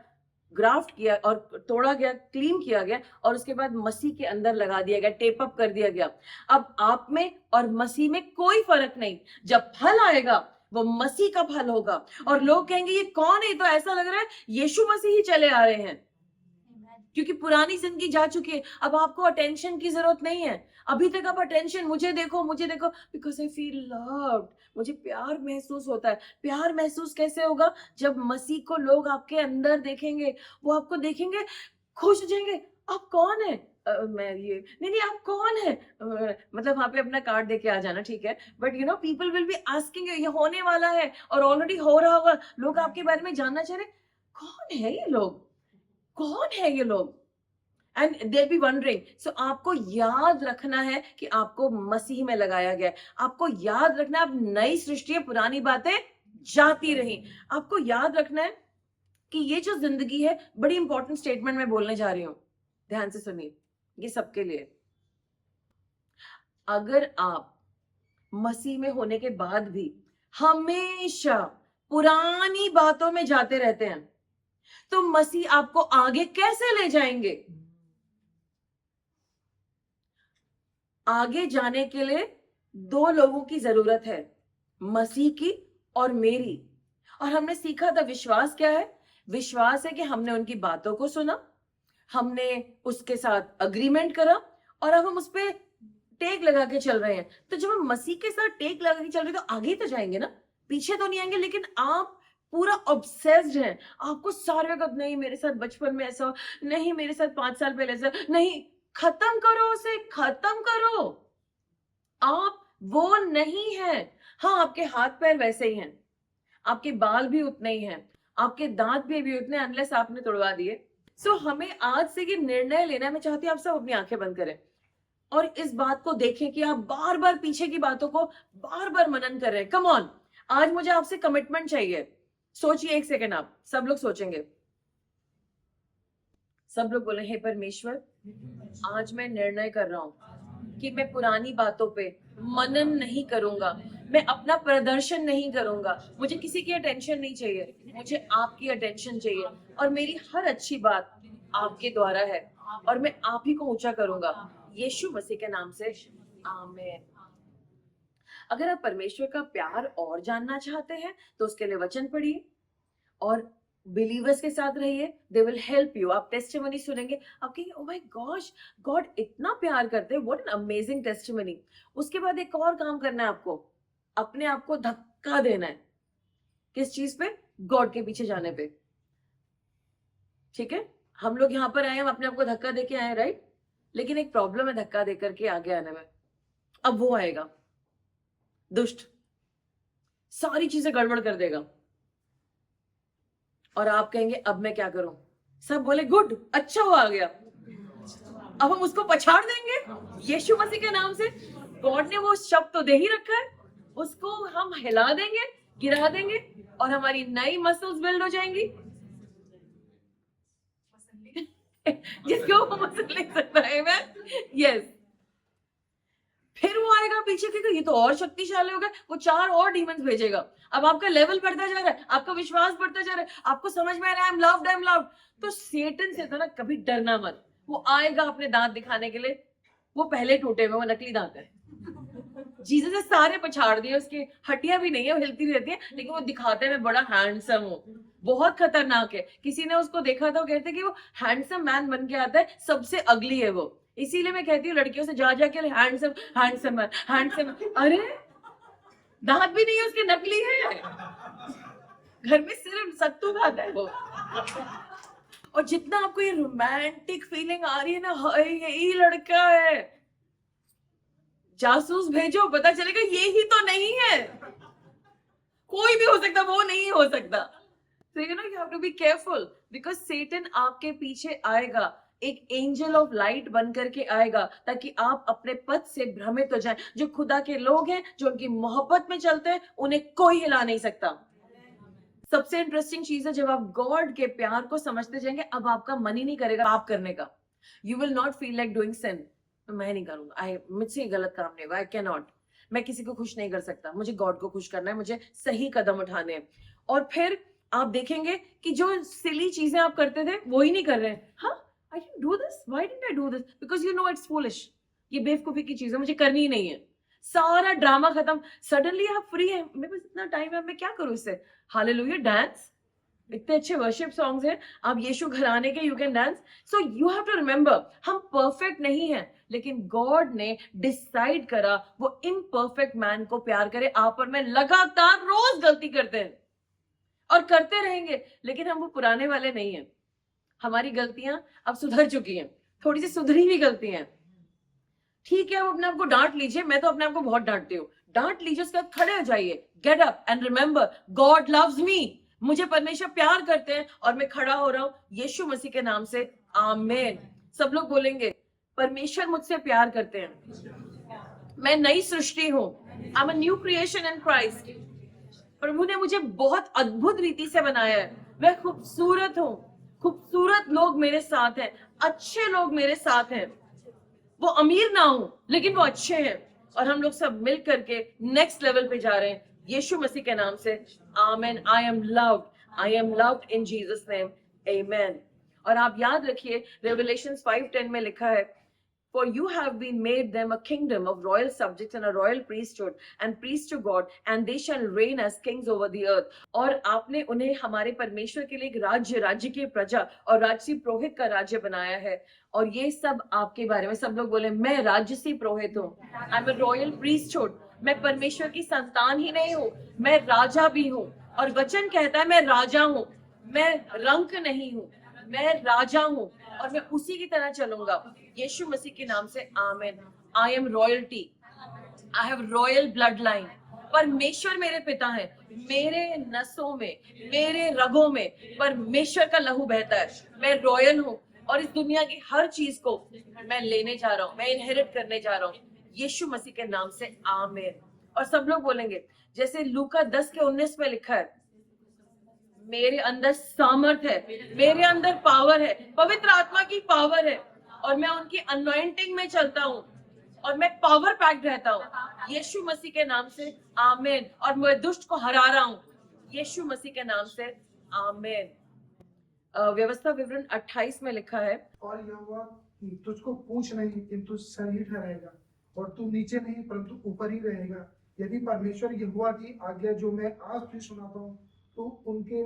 ग्राफ्ट किया और तोड़ा गया, क्लीन किया गया, और उसके बाद मसीह के अंदर लगा दिया गया, टेप अप कर दिया गया। अब आप में और मसीह में कोई फर्क नहीं। जब फल आएगा वो मसीह का फल होगा, और लोग कहेंगे ये कौन है? तो ऐसा लग रहा है यीशु मसीह ही चले आ रहे हैं, क्योंकि पुरानी जिंदगी जा चुकी है। अब आपको अटेंशन की जरूरत नहीं है। अभी तक आप अटेंशन, मुझे देखो, मुझे देखो, बिकॉज आई फील लव्ड, मुझे प्यार महसूस होता है। प्यार महसूस कैसे होगा? जब मसीह को लोग आपके अंदर देखेंगे, वो आपको देखेंगे, खुश हो जाएंगे। आप कौन है? मैं ये नहीं, आप कौन है? मतलब वहां पे अपना कार्ड देके आ जाना, ठीक है, but you know people will be asking, ये होने वाला है और ऑलरेडी हो रहा होगा। लोग आपके बारे में जानना चाह रहे, कौन है ये लोग, कौन है ये लोग? And they be wondering. So आपको याद रखना है कि आपको मसीह में लगाया गया है। आपको याद रखना है आप नई सृष्टि है, पुरानी बातें जाती रही। आपको याद रखना है कि ये जो जिंदगी है, बड़ी इंपॉर्टेंट स्टेटमेंट मैं बोलने जा रही हूं, ध्यान से सुनिए, ये सबके लिए। अगर आप मसीह में होने के बाद भी हमेशा पुरानी बातों में जाते रहते हैं, तो मसीह आपको आगे कैसे ले जाएंगे? आगे जाने के लिए दो लोगों की जरूरत है, मसीह की और मेरी। और हमने सीखा था विश्वास क्या है? विश्वास है कि हमने उनकी बातों को सुना, हमने उसके साथ अग्रीमेंट करा और अब हम उस पर टेक लगा के चल रहे हैं। तो जब हम मसीह के साथ टेक लगा के चल रहे हैं तो आगे तो जाएंगे ना, पीछे तो नहीं आएंगे। लेकिन आप पूरा ऑब्सेस्ड हैं, आपको सारे वक्त नहीं मेरे साथ बचपन में ऐसा, नहीं मेरे साथ 5 साल पहले ऐसा, नहीं, खत्म करो उसे, खत्म करो। आप वो नहीं है। हाँ, आपके हाथ पैर वैसे ही हैं, आपके बाल भी उतने ही हैं, आपके दांत भी उतने, अनलेस आपने तोड़वा दिए। सो हमें आज से ये निर्णय लेना है। मैं चाहती हूँ आप सब अपनी आंखें बंद करें और इस बात को देखें कि आप बार बार पीछे की बातों को बार बार मनन कर रहे हैं। कम ऑन, आज मुझे आपसे कमिटमेंट चाहिए। सोचिए 1 सेकेंड, आप सब लोग सोचेंगे, सब लोग बोले, हे परमेश्वर, आज मैं निर्णय कर रहा हूं कि मैं पुरानी बातों पे मनन नहीं करूंगा, मैं अपना प्रदर्शन नहीं करूंगा। मुझे किसी की अटेंशन नहीं चाहिए, मुझे आपकी अटेंशन चाहिए और मेरी हर अच्छी बात आपके द्वारा है और मैं आप ही को ऊंचा करूंगा, यीशु मसीह के नाम से, आमीन। अगर आप परमेश्वर का प्यार और जानना चाहते हैं तो उसके लिए वचन पढ़िए और बिलीवर्स के साथ रहिए, दे विल हेल्प यू। आप टेस्टिमनी सुनेंगे, आप कहेंगे ओह माय गॉश, गॉड इतना प्यार करते हैं, व्हाट एन अमेजिंग टेस्टिमनी। उसके बाद एक और काम करना है आपको, अपने आप को धक्का देना है। किस चीज पे? गॉड के पीछे जाने पे। ठीक है, हम लोग यहाँ पर आए, हम अपने आप को धक्का देके आए, राइट? लेकिन एक प्रॉब्लम है धक्का देकर के आगे आने में। अब वो आएगा दुष्ट, सारी चीजें गड़बड़ कर देगा और आप कहेंगे अब मैं क्या करूं? सब बोले गुड, अच्छा हुआ आ गया। अब हम उसको पछाड़ देंगे यीशु मसीह के नाम से। गॉड ने वो शब्द तो दे ही रखा है, उसको हम हिला देंगे, गिरा देंगे और हमारी नई मसल्स बिल्ड हो जाएंगी। जिसको वो मसल नहीं सकता है, मैं यस। फिर वो आएगा पीछे के, ये तो और शक्तिशाली हो गया, वो 4 और डीमंस भेजेगा। अब आपका लेवल बढ़ता जा रहा है, आपका विश्वास बढ़ता जा रहा है, आपको समझ में आ रहा है I am loved, I am loved. तो सेटन से तो ना कभी डरना मत, वो आएगा अपने दांत दिखाने के लिए। वो पहले टूटे हुए, वो नकली दांत है। जीसस ने सारे पछाड़ दिए, उसकी हड्डियां भी नहीं है, वो हिलती रहती है, लेकिन वो दिखाते हैं मैं बड़ा हैंडसम हूँ। बहुत खतरनाक है। किसी ने उसको देखा था, वो कहते कि वो हैंडसम मैन बन के आता है, सबसे अगली है वो। इसीलिए मैं कहती हूँ लड़कियों से जा जाके हैंडसम हैंडसम मैन, हैंडसम। अरे दांत भी नहीं है उसके, नकली है। घर में सिर्फ सत्तू खाता है वो। और जितना आपको ये रोमांटिक फीलिंग आ रही है ना, हाय यही लड़का है, जासूस भेजो, पता चलेगा ये ही तो नहीं है। कोई भी हो सकता, वो नहीं हो सकता। So you know you have to be careful because Satan आपके पीछे आएगा, एक एंजल ऑफ लाइट बन करके आएगा ताकि आप अपने पद से भ्रमित हो जाएं। जो खुदा के लोग हैं, जो उनकी मोहब्बत में चलते हैं, उन्हें कोई हिला नहीं सकता। सबसे इंटरेस्टिंग चीज है, जब आप गॉड के प्यार को समझते जाएंगे, अब आपका मन ही नहीं करेगा पाप करने का। You will not feel like doing sin. मैं नहीं करूंगा, मुझसे गलत काम नहीं होगा, आई कैन नॉट, मैं किसी को खुश नहीं कर सकता, मुझे गॉड को खुश करना है, मुझे सही कदम उठाने हैं। और फिर आप देखेंगे कि जो सिली चीजें आप करते थे वो ही नहीं कर रहे हैं। हाँ, आई can do this, why didn't I do this? Because you know it's foolish, ये बेवकूफी की चीज है, मुझे करनी ही नहीं है। सारा ड्रामा खत्म, सडनली आप फ्री हैं, मेरे पास इतना टाइम है, मैं क्या करूं इससे? हालेलुया, डांस, इतने अच्छे वर्शिप सॉन्ग्स हैं, आप यीशु घराने के, you can dance. So you have to remember, हम परफेक्ट नहीं हैं, लेकिन गॉड ने डिसाइड करा वो इम्परफेक्ट मैन को प्यार करे। आप और मैं लगातार रोज गलती करते हैं और करते रहेंगे, लेकिन हम वो पुराने वाले नहीं हैं। हमारी गलतियां अब सुधर चुकी हैं, थोड़ी सी सुधरी हुई गलतियां हैं। ठीक है, आप अपने आप को डांट लीजिए, मैं तो अपने आप को बहुत डांटती हूँ। डांट लीजिए, उसके बाद खड़े हो जाइए, get up and remember God loves me. मुझे परमेश्वर प्यार करते हैं और मैं खड़ा हो रहा हूँ यीशु मसीह के नाम से, आमीन। सब लोग बोलेंगे परमेश्वर मुझसे प्यार करते हैं, मैं नई सृष्टि हूं, I am a new creation in Christ. प्रभु ने मुझे बहुत अद्भुत रीति से बनाया है, मैं खूबसूरत हूँ, खूबसूरत लोग मेरे साथ हैं, अच्छे लोग मेरे साथ हैं, वो अमीर ना हो लेकिन वो अच्छे हैं, और हम लोग सब मिल करके नेक्स्ट लेवल पे जा रहे हैं यीशु मसीह के नाम से। आमेन। I am loved in Jesus name. आमेन। और आप याद रखिए रेवलेशंस 5:10 में लिखा है, For you have been made them a kingdom of royal subjects and a royal priesthood and priests to God, and they shall reign as kings over the earth. और आपने उन्हें हमारे परमेश्वर के लिए एक राज्य, राज्य की प्रजा और राजसी पुरोहित का राज्य बनाया है। और ये सब आपके बारे में, सब लोग बोले मैं राजसी पुरोहित हूँ, आई एम अ रॉयल प्रीस्टहुड, मैं परमेश्वर की संतान ही नहीं हूँ, मैं राजा भी हूँ। और वचन कहता है मैं राजा हूँ, मैं रंक नहीं हूँ, मैं राजा हूँ, और मैं उसी की तरह चलूंगा यीशु मसीह के नाम से। आमेन। I am royalty, I have royal blood line. परमेश्वर मेरे पिता है, मेरे नसों में, मेरे रगों में परमेश्वर का लहू बहता है, मैं रॉयल हूँ, और इस दुनिया की हर चीज को मैं लेने जा रहा हूँ, मैं इनहेरिट करने जा रहा हूँ यीशु मसीह के नाम से। आमेन। और सब लोग बोलेंगे जैसे लूका 10:19 में लिखा है, मेरे अंदर सामर्थ है, मेरे अंदर पावर है, पवित्र आत्मा की पावर है, और मैं उनकी अनॉइंटिंग में चलता हूँ, और मैं पावर पैक्ड रहता हूँ यीशु मसीह के नाम से। आमेन। और मैं दुष्ट को हरा रहा हूँ यीशु मसीह के नाम से। आमेन। व्यवस्था विवरण 28 में लिखा है, और यहोवा तुझको पूंछ नहीं किंतु सर ही ठहराएगा, और तू नीचे नहीं परंतु ऊपर ही रहेगा, यदि परमेश्वर यहोवा की आज्ञा जो मैं आज तुझे सुनाता हूँ तो उनके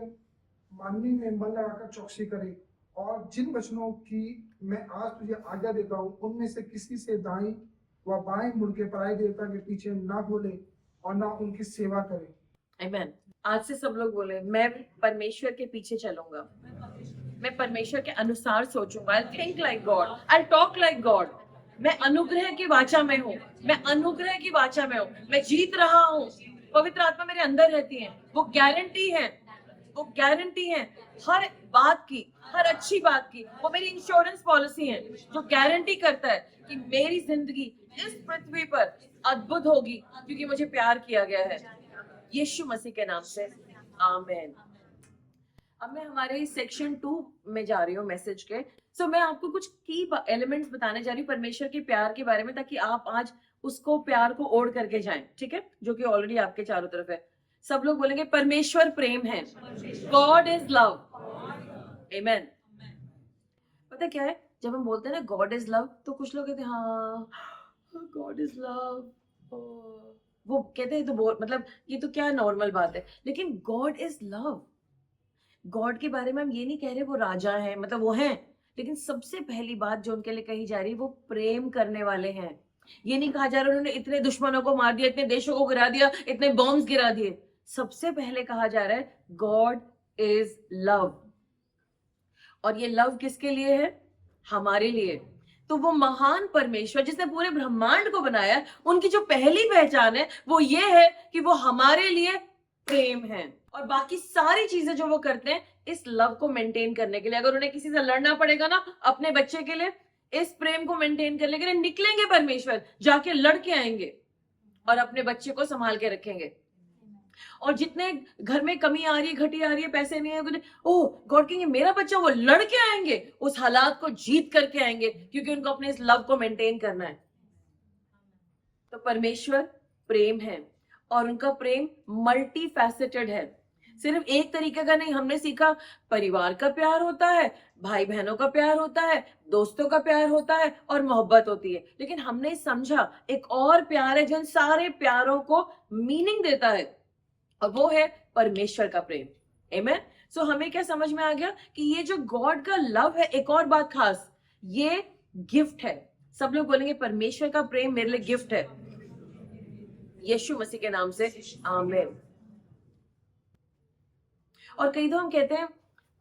मानने में मन लगाकर चौकसी करे, और जिन वचनों की मैं आज तुझे आज्ञा देता हूँ उनमें से किसी से दाईं व बाएं मुड़ के पराई देवता के पीछे ना बोले और ना उनकी सेवा करे। आमेन। आज से सब लोग बोले मैं परमेश्वर के पीछे चलूंगा, मैं परमेश्वर के अनुसार सोचूंगा, I think like God, I talk like God, मैं अनुग्रह की वाचा में हूँ, मैं अनुग्रह की वाचा में हूँ, मैं जीत रहा हूँ, पवित्र आत्मा मेरे अंदर रहती है, वो गारंटी है, वो गारंटी है हर बात की, हर अच्छी बात की, वो मेरी इंश्योरेंस पॉलिसी है जो गारंटी करता है कि मेरी जिंदगी इस पृथ्वी पर अद्भुत होगी क्योंकि मुझे प्यार किया गया है यीशु मसीह के नाम से। आमेन। अब मैं हमारे सेक्शन 2 में जा रही हूँ मैसेज के। सो मैं आपको कुछ की एलिमेंट्स बताने जा रही हूँ परमेश्वर के प्यार के बारे में, ताकि आप आज उसको प्यार को ओढ़ करके जाएं, ठीक है, जो कि ऑलरेडी आपके चारों तरफ है। सब लोग बोलेंगे परमेश्वर प्रेम है, गॉड इज लव। आमेन। पता क्या है, जब हम बोलते हैं ना गॉड इज लव, तो कुछ लोग कहते हैं हाँ गॉड इज लव, वो कहते हैं तो मतलब ये तो क्या नॉर्मल बात है, लेकिन गॉड इज लव। गॉड के बारे में हम ये नहीं कह रहे वो राजा हैं, मतलब वो हैं, लेकिन सबसे पहली बात जो उनके लिए कही जा रही है वो प्रेम करने वाले हैं। ये नहीं कहा जा रहा उन्होंने इतने दुश्मनों को मार दिया, इतने देशों को गिरा दिया, इतने बॉम्ब्स गिरा दिए। सबसे पहले कहा जा रहा है गॉड इज लव। और ये लव किसके लिए है? हमारे लिए। तो वो महान परमेश्वर जिसने पूरे ब्रह्मांड को बनाया, उनकी जो पहली पहचान है वो ये है कि वो हमारे लिए प्रेम है, और बाकी सारी चीजें जो वो करते हैं इस लव को मेंटेन करने के लिए। अगर उन्हें किसी से लड़ना पड़ेगा ना अपने बच्चे के लिए, इस प्रेम को मेंटेन करने के लिए निकलेंगे परमेश्वर, जाके लड़के आएंगे और अपने बच्चे को संभाल के रखेंगे। और जितने घर में कमी आ रही है, घटी आ रही है, पैसे नहीं है, ओह गॉड कहेंगे मेरा बच्चा, वो लड़के आएंगे, उस हालात को जीत करके आएंगे, क्योंकि उनको अपने इस लव को मेंटेन करना है। तो परमेश्वर प्रेम है, और उनका प्रेम मल्टी फैसेटेड है, सिर्फ एक तरीके का नहीं। हमने सीखा परिवार का प्यार होता है, भाई बहनों का प्यार होता है, दोस्तों का प्यार होता है, और मोहब्बत होती है, लेकिन हमने समझा एक और प्यार है जो इन सारे प्यारों को मीनिंग देता है, और वो है परमेश्वर का प्रेम। आमेन। सो हमें क्या समझ में आ गया कि ये जो गॉड का लव है, एक और बात खास, ये गिफ्ट है। सब लोग बोलेंगे परमेश्वर का प्रेम मेरे लिए गिफ्ट है यीशु मसीह के नाम से। आमीन। और कई तो हम कहते हैं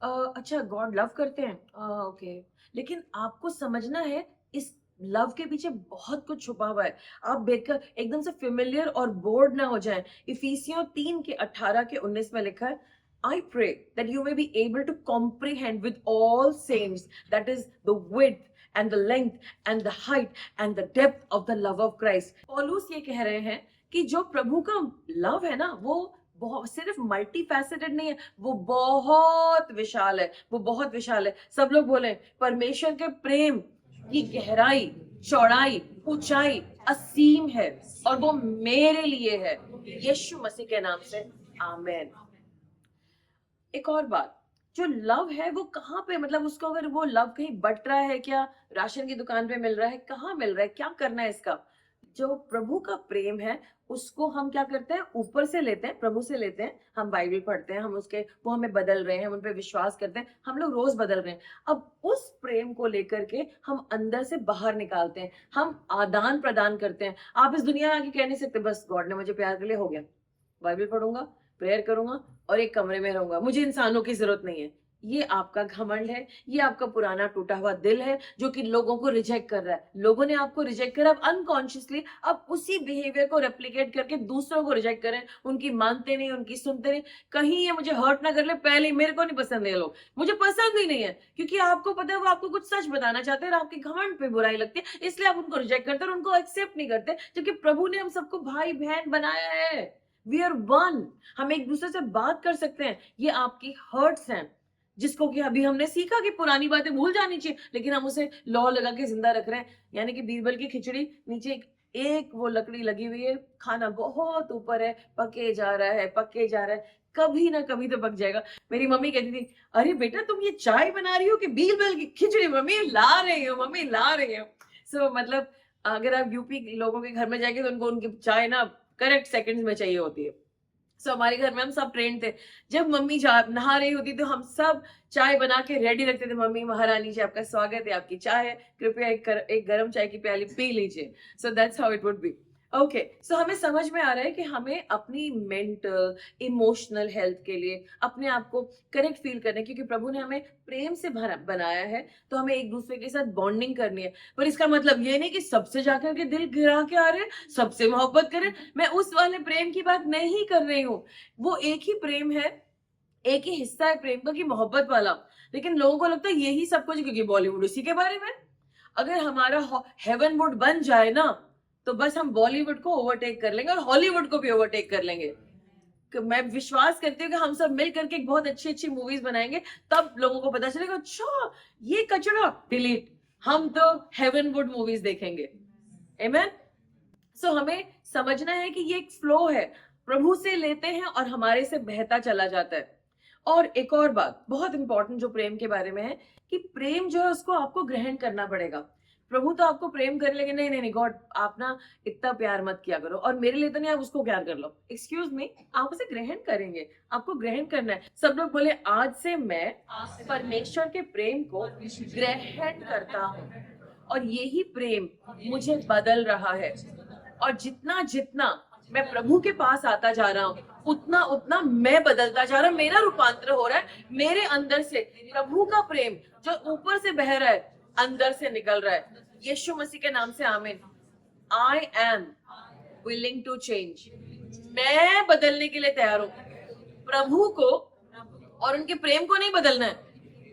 अच्छा गॉड लव करते हैं, ओके, लेकिन आपको समझना है इस लव के पीछे बहुत कुछ छुपा हुआ है। आप देखकर एकदम से फेमिलियर और बोर्ड ना हो जाएं। इफिसियों 3:18-19 में लिखा है, I pray that you may be able to comprehend with all saints, that is the width and the length and the height and the depth of the love of Christ. पौलुस ये कह रहे हैं कि जो प्रभु का लव है ना, वो बहुत सिर्फ मल्टी फैसेटेड नहीं है, वो बहुत विशाल है, वो बहुत विशाल है। सब लोग बोले परमेश्वर के प्रेम की गहराई, चौड़ाई, ऊंचाई असीम है और वो मेरे लिए है, यीशु मसीह के नाम से आमेन। एक और बात, जो लव है वो कहाँ पे, मतलब उसको अगर वो लव कहीं बट रहा है क्या, राशन की दुकान पे मिल रहा है, कहाँ मिल रहा है, क्या करना है इसका? जो प्रभु का प्रेम है उसको हम क्या करते हैं, ऊपर से लेते हैं, प्रभु से लेते हैं, हम बाइबल पढ़ते हैं, हम उसके वो हमें बदल रहे हैं, हम उन पे विश्वास करते हैं, हम लोग रोज बदल रहे हैं। अब उस प्रेम को लेकर के हम अंदर से बाहर निकालते हैं, हम आदान प्रदान करते हैं। आप इस दुनिया में आके कह नहीं सकते बस गॉड ने मुझे प्यार कर लिया, हो गया, बाइबल पढ़ूंगा, प्रेयर करूंगा और एक कमरे में रहूंगा, मुझे इंसानों की जरूरत नहीं है। ये आपका घमंड है, ये आपका पुराना टूटा हुआ दिल है जो कि लोगों को रिजेक्ट कर रहा है। लोगों ने आपको रिजेक्ट करा, अब अनकॉन्शियसली अब उसी बिहेवियर को रेप्लिकेट करके दूसरों को रिजेक्ट करें, उनकी मानते नहीं, उनकी सुनते नहीं। कहीं ये मुझे हर्ट ना कर ले, पहले ही मेरे को नहीं पसंद ये लोग, मुझे पसंद ही नहीं है, क्योंकि आपको पता है वो आपको कुछ सच बताना चाहते हैं और आपके घमंड पे बुराई लगती है, इसलिए आप उनको रिजेक्ट करते हैं और उनको एक्सेप्ट नहीं करते, जबकि प्रभु ने हम सबको भाई बहन बनाया है। वी आर वन, हम एक दूसरे से बात कर सकते हैं। ये आपकी हर्ट्स हैं जिसको कि अभी हमने सीखा कि पुरानी बातें भूल जानी चाहिए, लेकिन हम उसे लौ लगा के जिंदा रख रहे हैं। यानी कि बीरबल की खिचड़ी नीचे एक वो लकड़ी लगी हुई है, खाना बहुत ऊपर है, पके जा रहा है, पके जा रहा है, कभी ना कभी तो पक जाएगा। मेरी मम्मी कहती थी, अरे बेटा तुम ये चाय बना रही हो कि बीरबल की खिचड़ी? मम्मी ला रही हो, मम्मी ला रही हो। सो मतलब अगर आप यूपी लोगों के घर में जाएंगे तो उनको उनकी चाय ना करेक्ट सेकंड्स में चाहिए होती है। सो हमारे घर में हम सब ट्रेंड थे, जब मम्मी नहा रही होती तो हम सब चाय बना के रेडी रखते थे, मम्मी महारानी जी आपका स्वागत है, आपकी चाय है, कृपया एक गर्म चाय की प्याली पी लीजिए। So that's how it would be. Okay, so हमें समझ में आ रहा है कि हमें अपनी मेंटल इमोशनल हेल्थ के लिए अपने आप को करेक्ट फील करना है, क्योंकि प्रभु ने हमें प्रेम से बनाया है, तो हमें एक दूसरे के साथ बॉन्डिंग करनी है। पर इसका मतलब ये नहीं कि सबसे जाकर के दिल गिरा के आ रहे हैं, सबसे मोहब्बत करें। मैं उस वाले प्रेम की बात नहीं कर रही हूँ, वो एक ही प्रेम है, एक ही हिस्सा है प्रेम का कि मोहब्बत वाला। लेकिन लोगों को लगता है यही सब कुछ, क्योंकि बॉलीवुड उसी के बारे में। अगर हमारा हेवन वुड बन जाए ना, तो बस हम बॉलीवुड को ओवरटेक कर लेंगे और हॉलीवुड को भी ओवरटेक कर लेंगे। मैं विश्वास करती हूँ कि हम सब मिल करके बहुत अच्छी अच्छी मूवीज बनाएंगे, तब लोगों को पता चलेगा अच्छा ये कचरा डिलीट, हम तो हेवनवुड मूवीज देखेंगे। आमेन। सो हमें समझना है कि ये एक फ्लो है, प्रभु से लेते हैं और हमारे से बहता चला जाता है। और एक और बात बहुत इंपॉर्टेंट जो प्रेम के बारे में है, कि प्रेम जो है उसको आपको ग्रहण करना पड़ेगा। प्रभु तो आपको प्रेम कर लेंगे, नहीं नहीं नहीं गॉड आप ना इतना प्यार मत किया करो, और मेरे लिए तो नहीं, आप उसको प्यार कर लो। एक्सक्यूज मी, आप उसे ग्रहण करेंगे, आपको ग्रहण करना है। सब लोग बोले आज से मैं परमेश्वर के प्रेम को ग्रहण करता हूँ और यही प्रेम मुझे बदल रहा है। और जितना जितना मैं प्रभु के पास आता जा रहा हूँ, उतना उतना मैं बदलता जा रहा हूँ, मेरा रूपांतर हो रहा है। मेरे अंदर से प्रभु का प्रेम जो ऊपर से बह रहा है अंदर से निकल रहा है। यीशु मसीह के नाम से आमीन। I am willing to change, मैं बदलने के लिए तैयार हूँ। प्रभु को और उनके प्रेम को नहीं बदलना है,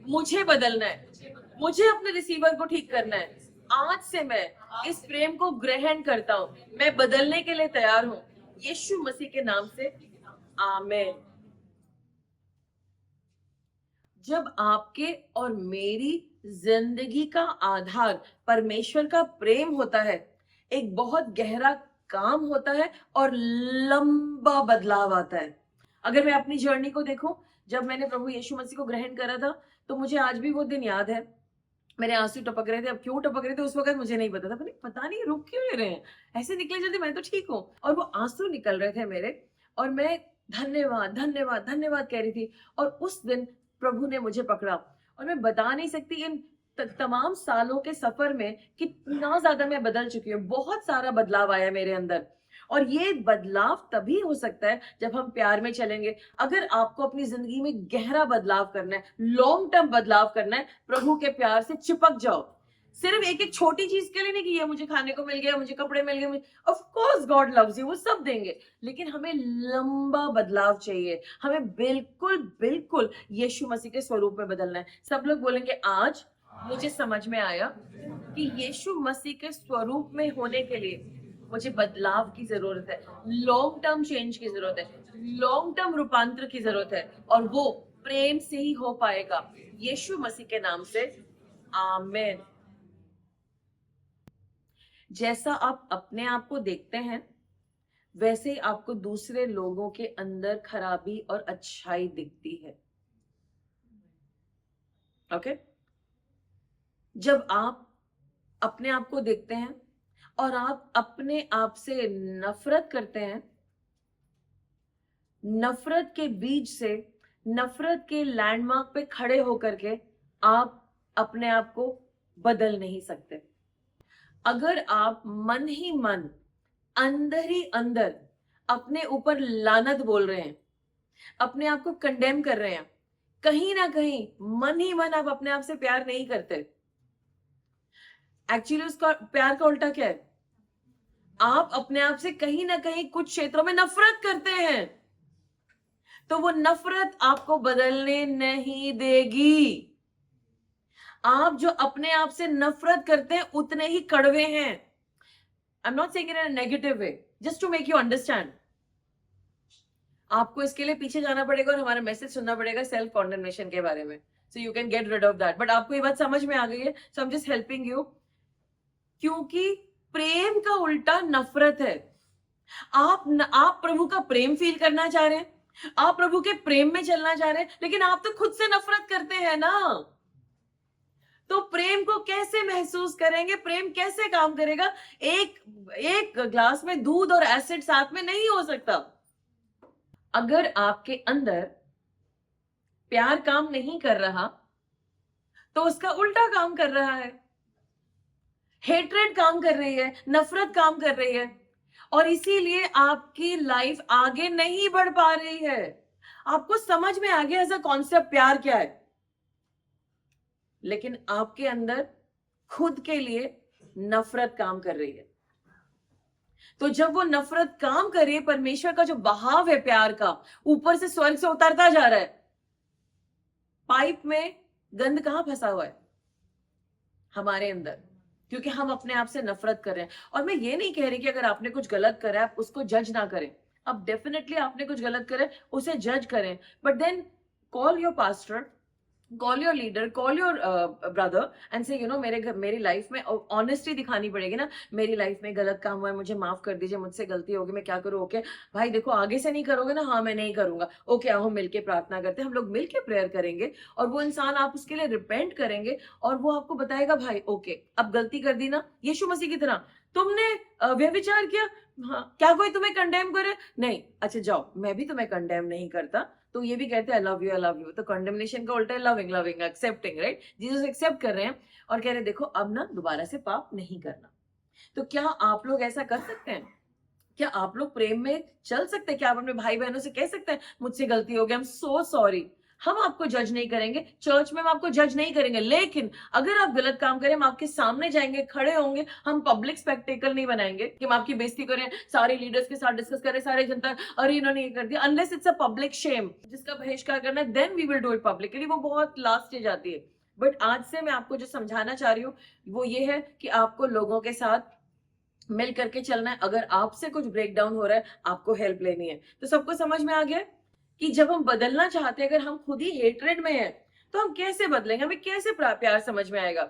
मुझे बदलना है, मुझे अपने रिसीवर को ठीक करना है। आज से मैं इस प्रेम को ग्रहण करता हूँ, मैं बदलने के लिए तैयार हूँ, यीशु मसीह के नाम से आमीन। जब आपके और मेरी जिंदगी का आधार परमेश्वर का प्रेम होता है, एक बहुत गहरा काम होता है और लंबा बदलाव आता है। अगर मैं अपनी जर्नी को देखूं, जब मैंने प्रभु यीशु मसीह को ग्रहण करा था, तो मुझे आज भी वो दिन याद है। मेरे आंसू टपक रहे थे, अब क्यों टपक रहे थे उस वक्त मुझे नहीं पता था, पता नहीं रुक क्यों नहीं रहे हैं, ऐसे निकले जल्दी, मैं तो ठीक हूँ। और वो आंसू निकल रहे थे मेरे, और मैं धन्यवाद धन्यवाद धन्यवाद कह रही थी। और उस दिन प्रभु ने मुझे पकड़ा, और मैं बता नहीं सकती इन तमाम सालों के सफर में कितना ज्यादा मैं बदल चुकी हूँ। बहुत सारा बदलाव आया मेरे अंदर, और ये बदलाव तभी हो सकता है जब हम प्यार में चलेंगे। अगर आपको अपनी जिंदगी में गहरा बदलाव करना है, लॉन्ग टर्म बदलाव करना है, प्रभु के प्यार से चिपक जाओ। सिर्फ एक एक छोटी चीज के लिए नहीं कि ये मुझे खाने को मिल गया, मुझे कपड़े मिल गए, of course God loves you, वो सब देंगे, लेकिन हमें लंबा बदलाव चाहिए। हमें बिल्कुल बिल्कुल यीशु मसीह के स्वरूप में बदलना है। सब लोग बोलेंगे आज मुझे समझ में आया कि यीशु मसीह के स्वरूप में होने के लिए मुझे बदलाव की जरूरत है, लॉन्ग टर्म चेंज की जरूरत है। लॉन्ग टर्म रूपांतर की जरूरत है और वो प्रेम से ही हो पाएगा, यीशु मसीह के नाम से, आमीन। जैसा आप अपने आप को देखते हैं वैसे ही आपको दूसरे लोगों के अंदर खराबी और अच्छाई दिखती है। ओके? जब आप अपने आप को देखते हैं और आप अपने आप से नफरत करते हैं, नफरत के बीज से, नफरत के लैंडमार्क पे खड़े होकर के आप अपने आप को बदल नहीं सकते। अगर आप मन ही मन, अंदर ही अंदर अपने ऊपर लानत बोल रहे हैं, अपने आप को कंडेम कर रहे हैं, कहीं ना कहीं मन ही मन आप अपने आप से प्यार नहीं करते। एक्चुअली उसका प्यार का उल्टा क्या है? आप अपने आप से कहीं ना कहीं कुछ क्षेत्रों में नफरत करते हैं, तो वो नफरत आपको बदलने नहीं देगी। आप जो अपने आप से नफरत करते हैं उतने ही कड़वे हैं। I am not saying in a negative way, just to make you understand. आपको इसके लिए पीछे जाना पड़ेगा और हमारा मैसेज सुनना पड़ेगा सेल्फ कॉन्डेमनेशन के बारे में, so you can get rid of that. But आपको ये बात समझ में आ गई है, so I am just helping you, क्योंकि प्रेम का उल्टा नफरत है। आप प्रभु का प्रेम फील करना चाह रहे हैं, आप प्रभु के प्रेम में चलना चाह रहे हैं, लेकिन आप तो खुद से नफरत करते हैं ना। तो प्रेम को कैसे महसूस करेंगे? प्रेम कैसे काम करेगा? एक ग्लास में दूध और एसिड साथ में नहीं हो सकता। अगर आपके अंदर प्यार काम नहीं कर रहा तो उसका उल्टा काम कर रहा है। हेट्रेड काम कर रही है, नफरत काम कर रही है, और इसीलिए आपकी लाइफ आगे नहीं बढ़ पा रही है। आपको समझ में आ गया एज अ कॉन्सेप्ट प्यार क्या है, लेकिन आपके अंदर खुद के लिए नफरत काम कर रही है। तो जब वो नफरत काम कर रही है, परमेश्वर का जो बहाव है प्यार का ऊपर से स्वर्ग से उतरता जा रहा है। पाइप में गंध कहां फंसा हुआ है? हमारे अंदर, क्योंकि हम अपने आप से नफरत कर रहे हैं। और मैं ये नहीं कह रही कि अगर आपने कुछ गलत करा है आप उसको जज ना करें। अब डेफिनेटली आपने कुछ गलत करा है, उसे जज करें, but then call your pastor, call your leader, call your brother and say मेरी लाइफ में ऑनेस्टी दिखानी पड़ेगी ना। मेरी लाइफ में गलत काम हुआ है, मुझे माफ कर दीजिए, मुझसे गलती होगी, मैं क्या करूँ? ओके भाई देखो, आगे से नहीं करोगे ना? हाँ मैं नहीं करूंगा। ओके आओ मिलके प्रार्थना करते हैं, हम लोग मिलके प्रेयर करेंगे और वो इंसान, आप उसके लिए रिपेंट करेंगे और वो आपको बताएगा भाई ओके अब गलती कर दी ना, यीशु मसीह की तरह तुमने व्यभिचार किया, हाँ क्या कोई तुम्हें कंडेम करे? नहीं, अच्छा जाओ, मैं भी तुम्हें कंडेम नहीं करता। तो ये भी कहते हैं I love you, I love you. तो कंडेमनेशन का उल्टा है loving, loving, accepting, right? Jesus accept कर रहे हैं और कह रहे हैं देखो अब ना दोबारा से पाप नहीं करना। तो क्या आप लोग ऐसा कर सकते हैं? क्या आप लोग प्रेम में चल सकते हैं? क्या आप अपने भाई बहनों से कह सकते हैं मुझसे गलती हो गई, आई एम सो सॉरी? हम आपको जज नहीं करेंगे, चर्च में हम आपको जज नहीं करेंगे, लेकिन अगर आप गलत काम करें हम आपके सामने जाएंगे, खड़े होंगे, हम पब्लिक स्पेक्टेकल नहीं बनाएंगे कि हम आपकी बेइज्जती करें, सारे लीडर्स के साथ डिस्कस करें, सारे जनता अरे इन्होंने ये कर दिया, unless it's a public shame जिसका बहिष्कार करना है, then we will do it publicly. वो बहुत लास्ट स्टेज आती है। बट आज से मैं आपको जो समझाना चाह रही हूँ वो ये है कि आपको लोगों के साथ मिल करके चलना है। अगर आपसे कुछ ब्रेक डाउन हो रहा है आपको हेल्प लेनी है। तो सबको समझ में आ गया कि जब हम बदलना चाहते हैं, अगर हम खुद ही हेट्रेड में हैं तो हम कैसे बदलेंगे? हमें कैसे प्यार समझ में आएगा?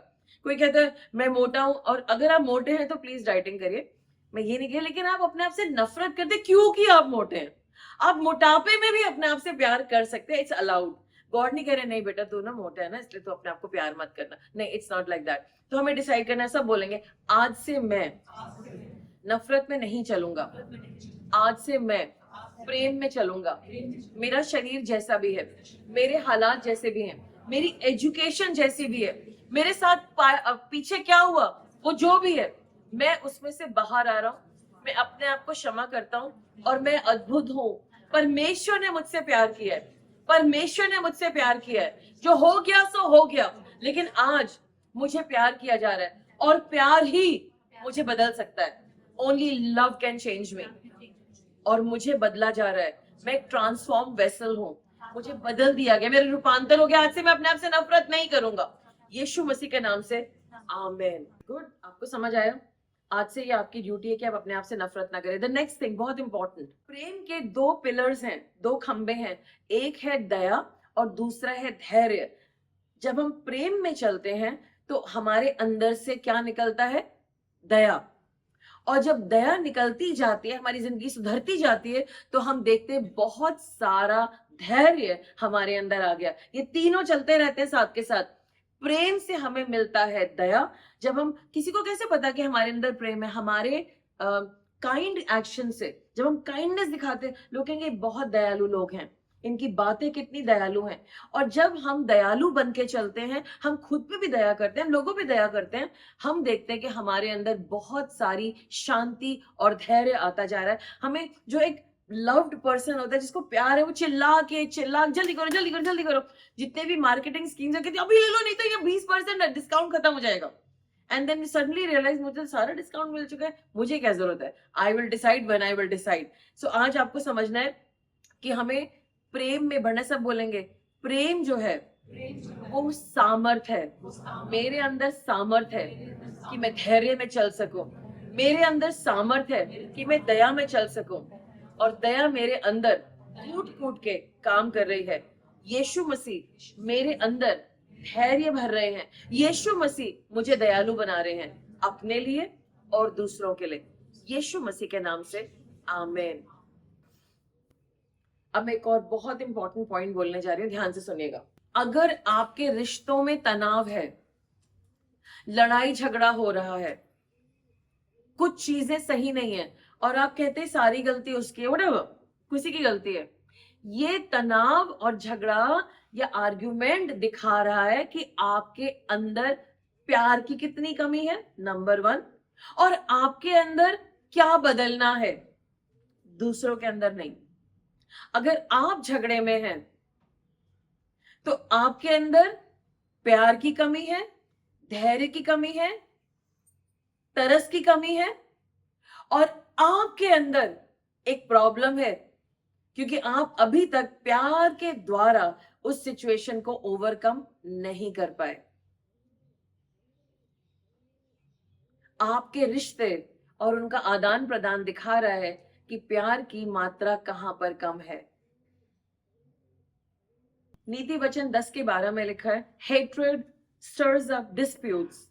कोई कहता है मैं मोटा हूं, और अगर आप मोटे हैं तो प्लीज डाइटिंग करिए, मैं ये नहीं कह, लेकिन आप अपने आप से नफरत करते क्योंकि आप मोटे हैं। आप मोटापे में भी अपने आप से प्यार कर सकते हैं, इट्स अलाउड। गॉड नहीं कह रहे नहीं बेटा तू ना मोटा है ना इसलिए तू अपने आप को प्यार मत करना, नहीं, इट्स नॉट लाइक दैट। तो हमें डिसाइड करना है, सब बोलेंगे आज से मैं नफरत में नहीं चलूंगा, आज से मैं प्रेम में चलूंगा। मेरा शरीर जैसा भी है, मेरे हालात जैसे भी हैं, मेरी एजुकेशन जैसी भी है, मेरे साथ पीछे क्या हुआ वो जो भी है, मैं उसमें से बाहर आ रहा हूँ, मैं अपने आप को क्षमा करता हूँ और मैं अद्भुत हूँ। परमेश्वर ने मुझसे प्यार किया है, परमेश्वर ने मुझसे प्यार किया है, जो हो गया सो हो गया, लेकिन आज मुझे प्यार किया जा रहा है और प्यार ही मुझे बदल सकता है। ओनली लव कैन चेंज मी, और मुझे बदला जा रहा है। मैं एक ट्रांसफॉर्म वेसल हूँ, मुझे बदल दिया गया, मेरा रूपांतर हो गया। आज से मैं अपने आप से नफरत नहीं करूंगा, यीशु मसीह के नाम से, आमेन। गुड, आपको समझ आया? आज से ये आपकी ड्यूटी है कि आप अपने आप से नफरत ना करें। द नेक्स्ट थिंग, बहुत इंपॉर्टेंट, प्रेम के 2 पिलर्स हैं, 2 खंबे हैं। एक है दया और दूसरा है धैर्य। जब हम प्रेम में चलते हैं तो हमारे अंदर से क्या निकलता है? दया। और जब दया निकलती जाती है, हमारी जिंदगी सुधरती जाती है, तो हम देखते हैं बहुत सारा धैर्य हमारे अंदर आ गया। ये तीनों चलते रहते हैं साथ के साथ। प्रेम से हमें मिलता है दया। जब हम किसी को कैसे पता कि हमारे अंदर प्रेम है? हमारे काइंड एक्शन से। जब हम काइंडनेस दिखाते हैं, लोग कहेंगे बहुत दयालु लोग हैं, इनकी बातें कितनी दयालु हैं। और जब हम दयालु बन के चलते हैं, हम खुद पे भी दया करते हैं, हम लोगों पे दया करते हैं, हम देखते हैं कि हमारे अंदर बहुत सारी शांति और धैर्य आता जा रहा है। हमें जो एक लव्ड पर्सन होता है, जिसको प्यार है, वो चिल्ला जल्दी करो जल्दी करो जल्दी करो। जितने भी मार्केटिंग स्कीम्स है, कहती अभी ले लो नहीं तो ये 20% डिस्काउंट खत्म हो जाएगा। एंड देन सडनली रियलाइज मुझे सारा डिस्काउंट मिल चुका है, मुझे क्या जरूरत है? I will decide when I will decide. So आज आपको समझना है कि हमें प्रेम में बढ़ना। सब बोलेंगे प्रेम जो है वो सामर्थ है। मेरे अंदर सामर्थ है कि मैं धैर्य में चल सकूं। मेरे अंदर सामर्थ है कि मैं दया में चल सकूं। और दया मेरे अंदर कूट कूट के काम कर रही है। यीशु मसीह मेरे अंदर धैर्य भर रहे हैं। यीशु मसीह मुझे दयालु बना रहे हैं, अपने लिए और दूसरों के लिए। यीशु मसीह के नाम से आमीन। अब मैं एक और बहुत इंपॉर्टेंट पॉइंट बोलने जा रही हूँ, ध्यान से सुनिएगा। अगर आपके रिश्तों में तनाव है, लड़ाई झगड़ा हो रहा है, कुछ चीजें सही नहीं है और आप कहते हैं सारी गलती उसकी है, व्हाटएवर, किसी की गलती है, ये तनाव और झगड़ा या आर्ग्यूमेंट दिखा रहा है कि आपके अंदर प्यार की कितनी कमी है, नंबर 1, और आपके अंदर क्या बदलना है, दूसरों के अंदर नहीं। अगर आप झगड़े में हैं तो आपके अंदर प्यार की कमी है, धैर्य की कमी है, तरस की कमी है, और आपके अंदर एक प्रॉब्लम है क्योंकि आप अभी तक प्यार के द्वारा उस सिचुएशन को ओवरकम नहीं कर पाए। आपके रिश्ते और उनका आदान प्रदान दिखा रहा है कि प्यार की मात्रा कहां पर कम है। नीति वचन 10:12 में लिखा है, हेट्रेड स्टर्स अप डिस्प्यूट्स।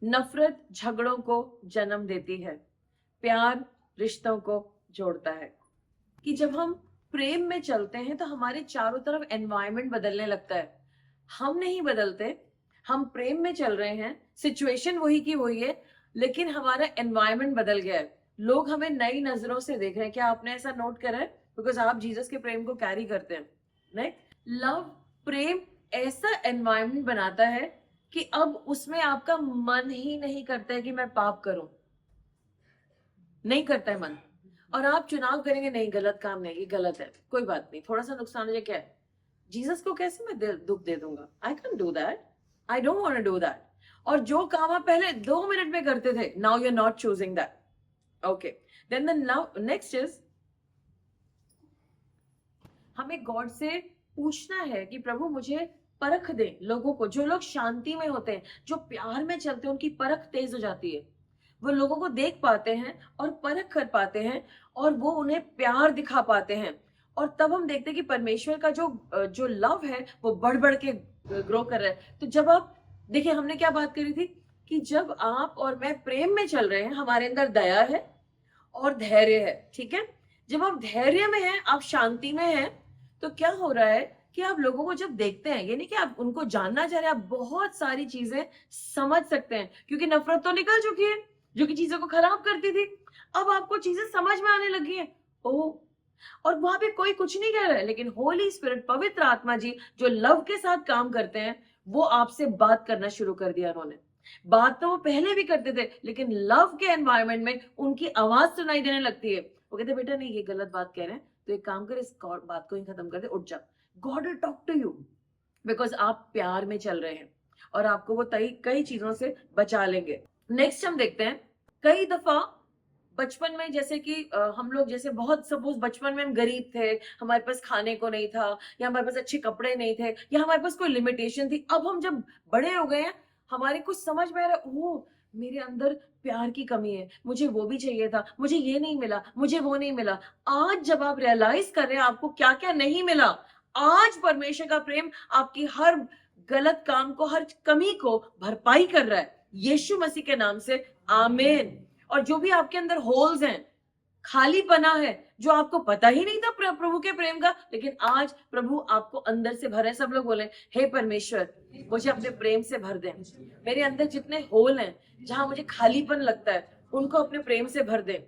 नफरत झगड़ों को जन्म देती है, प्यार रिश्तों को जोड़ता है। कि जब हम प्रेम में चलते हैं तो हमारे चारों तरफ एनवायरनमेंट बदलने लगता है। हम नहीं बदलते, हम प्रेम में चल रहे हैं, सिचुएशन वही की वही है, लेकिन हमारा एनवायरनमेंट बदल गया है। लोग हमें नई नजरों से देख रहे हैं। क्या आपने ऐसा नोट करा है? बिकॉज आप जीसस के प्रेम को कैरी करते हैं, नहीं? लव, प्रेम ऐसा एनवायरनमेंट बनाता है कि अब उसमें आपका मन ही नहीं करता है कि मैं पाप करूं, नहीं करता है मन। और आप चुनाव करेंगे, नहीं गलत काम नहीं, ये गलत है, कोई बात नहीं, थोड़ा सा नुकसान हो जाए, क्या है, जीसस को कैसे मैं दुख दे दूंगा? I can do that, I don't want to do that. और जो काम आप पहले 2 मिनट में करते थे, now you are not choosing that. Okay, then the next is, हमें गॉड से पूछना है कि प्रभु मुझे परख दे। लोगों को, जो लोग शांति में होते हैं, जो प्यार में चलते हैं, उनकी परख तेज हो जाती है। वो लोगों को देख पाते हैं और परख कर पाते हैं और वो उन्हें प्यार दिखा पाते हैं। और तब हम देखते हैं कि परमेश्वर का जो लव है वो बढ़ बढ़ के ग्रो कर रहा है। तो जब आप देखिए, हमने क्या बात करी थी कि जब आप और मैं प्रेम में चल रहे हैं, हमारे अंदर दया है और धैर्य है, ठीक है? जब आप धैर्य में हैं, आप शांति में हैं, तो क्या हो रहा है कि आप लोगों को जब देखते हैं, यानी कि आप उनको जानना चाह रहे हैं, आप बहुत सारी चीजें समझ सकते हैं, क्योंकि नफरत तो निकल चुकी है जो कि चीजों को खराब करती थी। अब आपको चीजें समझ में आने लगी हैं। ओह, और वहां पे कोई कुछ नहीं कह रहा है, लेकिन होली स्पिरिट, पवित्र आत्मा जी, जो लव के साथ काम करते हैं, वो आपसे बात करना शुरू कर दिया। उन्होंने बात तो वो पहले भी करते थे, लेकिन लव के एनवायरनमेंट में उनकी आवाज सुनाई देने लगती है। वो कहते, बेटा नहीं, ये गलत बात कह रहे हैं, तो एक काम कर, इस बात को ही खत्म कर दे, उठ जा। God will talk to you, because आप प्यार में चल रहे हैं और आपको वो कई चीजों से बचा लेंगे। नेक्स्ट हम देखते हैं, कई दफा बचपन में, जैसे कि हम लोग, जैसे बहुत सपोज बचपन में हम गरीब थे, हमारे पास खाने को नहीं था, या हमारे पास अच्छे कपड़े नहीं थे, या हमारे पास कोई लिमिटेशन थी। अब हम जब बड़े हो गए हैं, हमारे कुछ समझ में आ रहा है, ओह मेरे अंदर प्यार की कमी है, मुझे वो भी चाहिए था, मुझे ये नहीं मिला, मुझे वो नहीं मिला। आज जब आप रियलाइज कर रहे हैं आपको क्या क्या नहीं मिला, आज परमेश्वर का प्रेम आपकी हर गलत काम को, हर कमी को भरपाई कर रहा है यीशु मसीह के नाम से। आमीन। और जो भी आपके अंदर होल्स हैं, खालीपना है, जो आपको पता ही नहीं था प्रभु के प्रेम का, लेकिन आज प्रभु आपको अंदर से भरे। सब लोग बोले, हे परमेश्वर मुझे अपने प्रेम से भर दें। मेरे अंदर जितने होल हैं, जहां मुझे खालीपन लगता है, उनको अपने प्रेम से भर दें।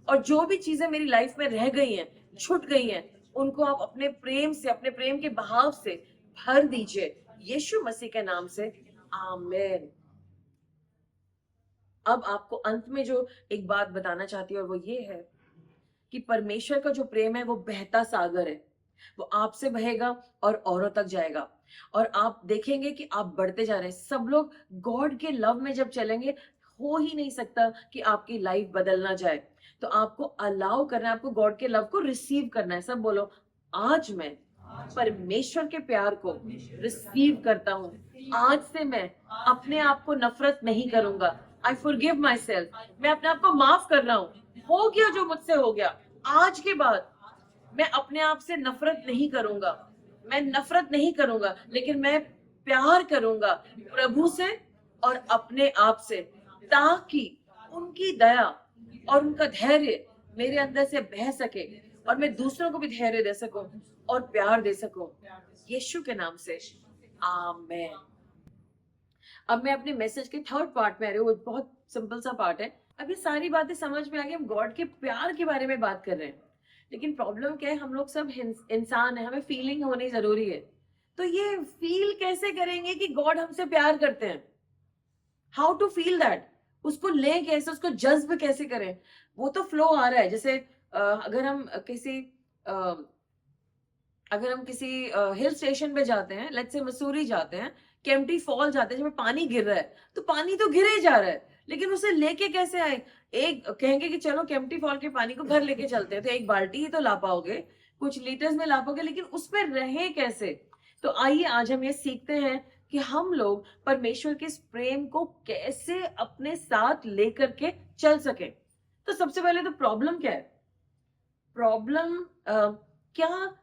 और जो भी चीजें मेरी लाइफ में रह गई हैं, छूट गई हैं, उनको आप अपने प्रेम से, अपने प्रेम के बहाव से भर दीजिए यीशु मसीह के नाम से। आमीन। अब आपको अंत में जो एक बात बताना चाहती हूँ, और वो ये है कि परमेश्वर का जो प्रेम है वो बहता सागर है। वो आपसे बहेगा और औरों तक जाएगा, और आप देखेंगे कि आप बढ़ते जा रहे हैं। सब लोग गॉड के लव में जब चलेंगे, हो ही नहीं सकता कि आपकी लाइफ बदल ना जाए। तो आपको अलाउ करना है, आपको गॉड के लव को रिसीव करना है। सब बोलो, आज मैं परमेश्वर के प्यार को रिसीव करता हूँ। आज से मैं अपने आप को नफरत नहीं करूंगा। I forgive my self. मैं अपने आप को माफ कर रहा हूँ। हो गया जो मुझसे हो गया, आज के बाद मैं अपने आप से नफरत नहीं करूंगा। मैं नफरत नहीं करूंगा, लेकिन मैं प्यार करूंगा प्रभु से और अपने आप से, ताकि उनकी दया और उनका धैर्य मेरे अंदर से बह सके, और मैं दूसरों को भी धैर्य दे सकूं और प्यार दे सकूं यीशु के नाम से। आमीन। अब मैं अपने मैसेज के थर्ड पार्ट में आ रही हूँ। वो बहुत सिंपल सा पार्ट है। अब ये सारी बातें समझ में आ गई, हम गॉड के प्यार के बारे में बात कर रहे हैं। लेकिन प्रॉब्लम क्या है, हम लोग सब इंसान है, हमें फीलिंग होनी जरूरी है। तो ये फील कैसे करेंगे कि गॉड हमसे प्यार करते हैं? How to feel that? उसको लें कैसे, उसको जज्ब कैसे करें? वो तो फ्लो आ रहा है। जैसे अगर हम किसी हिल स्टेशन पे जाते हैं, लेट्स से मसूरी जाते हैं, केम्प्टी फॉल जाते हैं, जब पानी गिर रहा है, तो पानी तो गिरे जा रहा है, लेकिन उसे लेके कैसे आए? एक कहेंगे कि चलो केम्प्टी फॉल के पानी को घर लेके चलते हैं, तो एक बाल्टी ही तो ला पाओगे, कुछ लीटर्स में ला पाओगे, लेकिन उसमें रहे कैसे? तो आइए आज हम ये सीखते हैं कि हम लोग परमेश्वर के इस प्रेम को कैसे अपने साथ लेकर के चल सके। तो सबसे पहले तो प्रॉब्लम क्या है? प्रॉब्लम क्या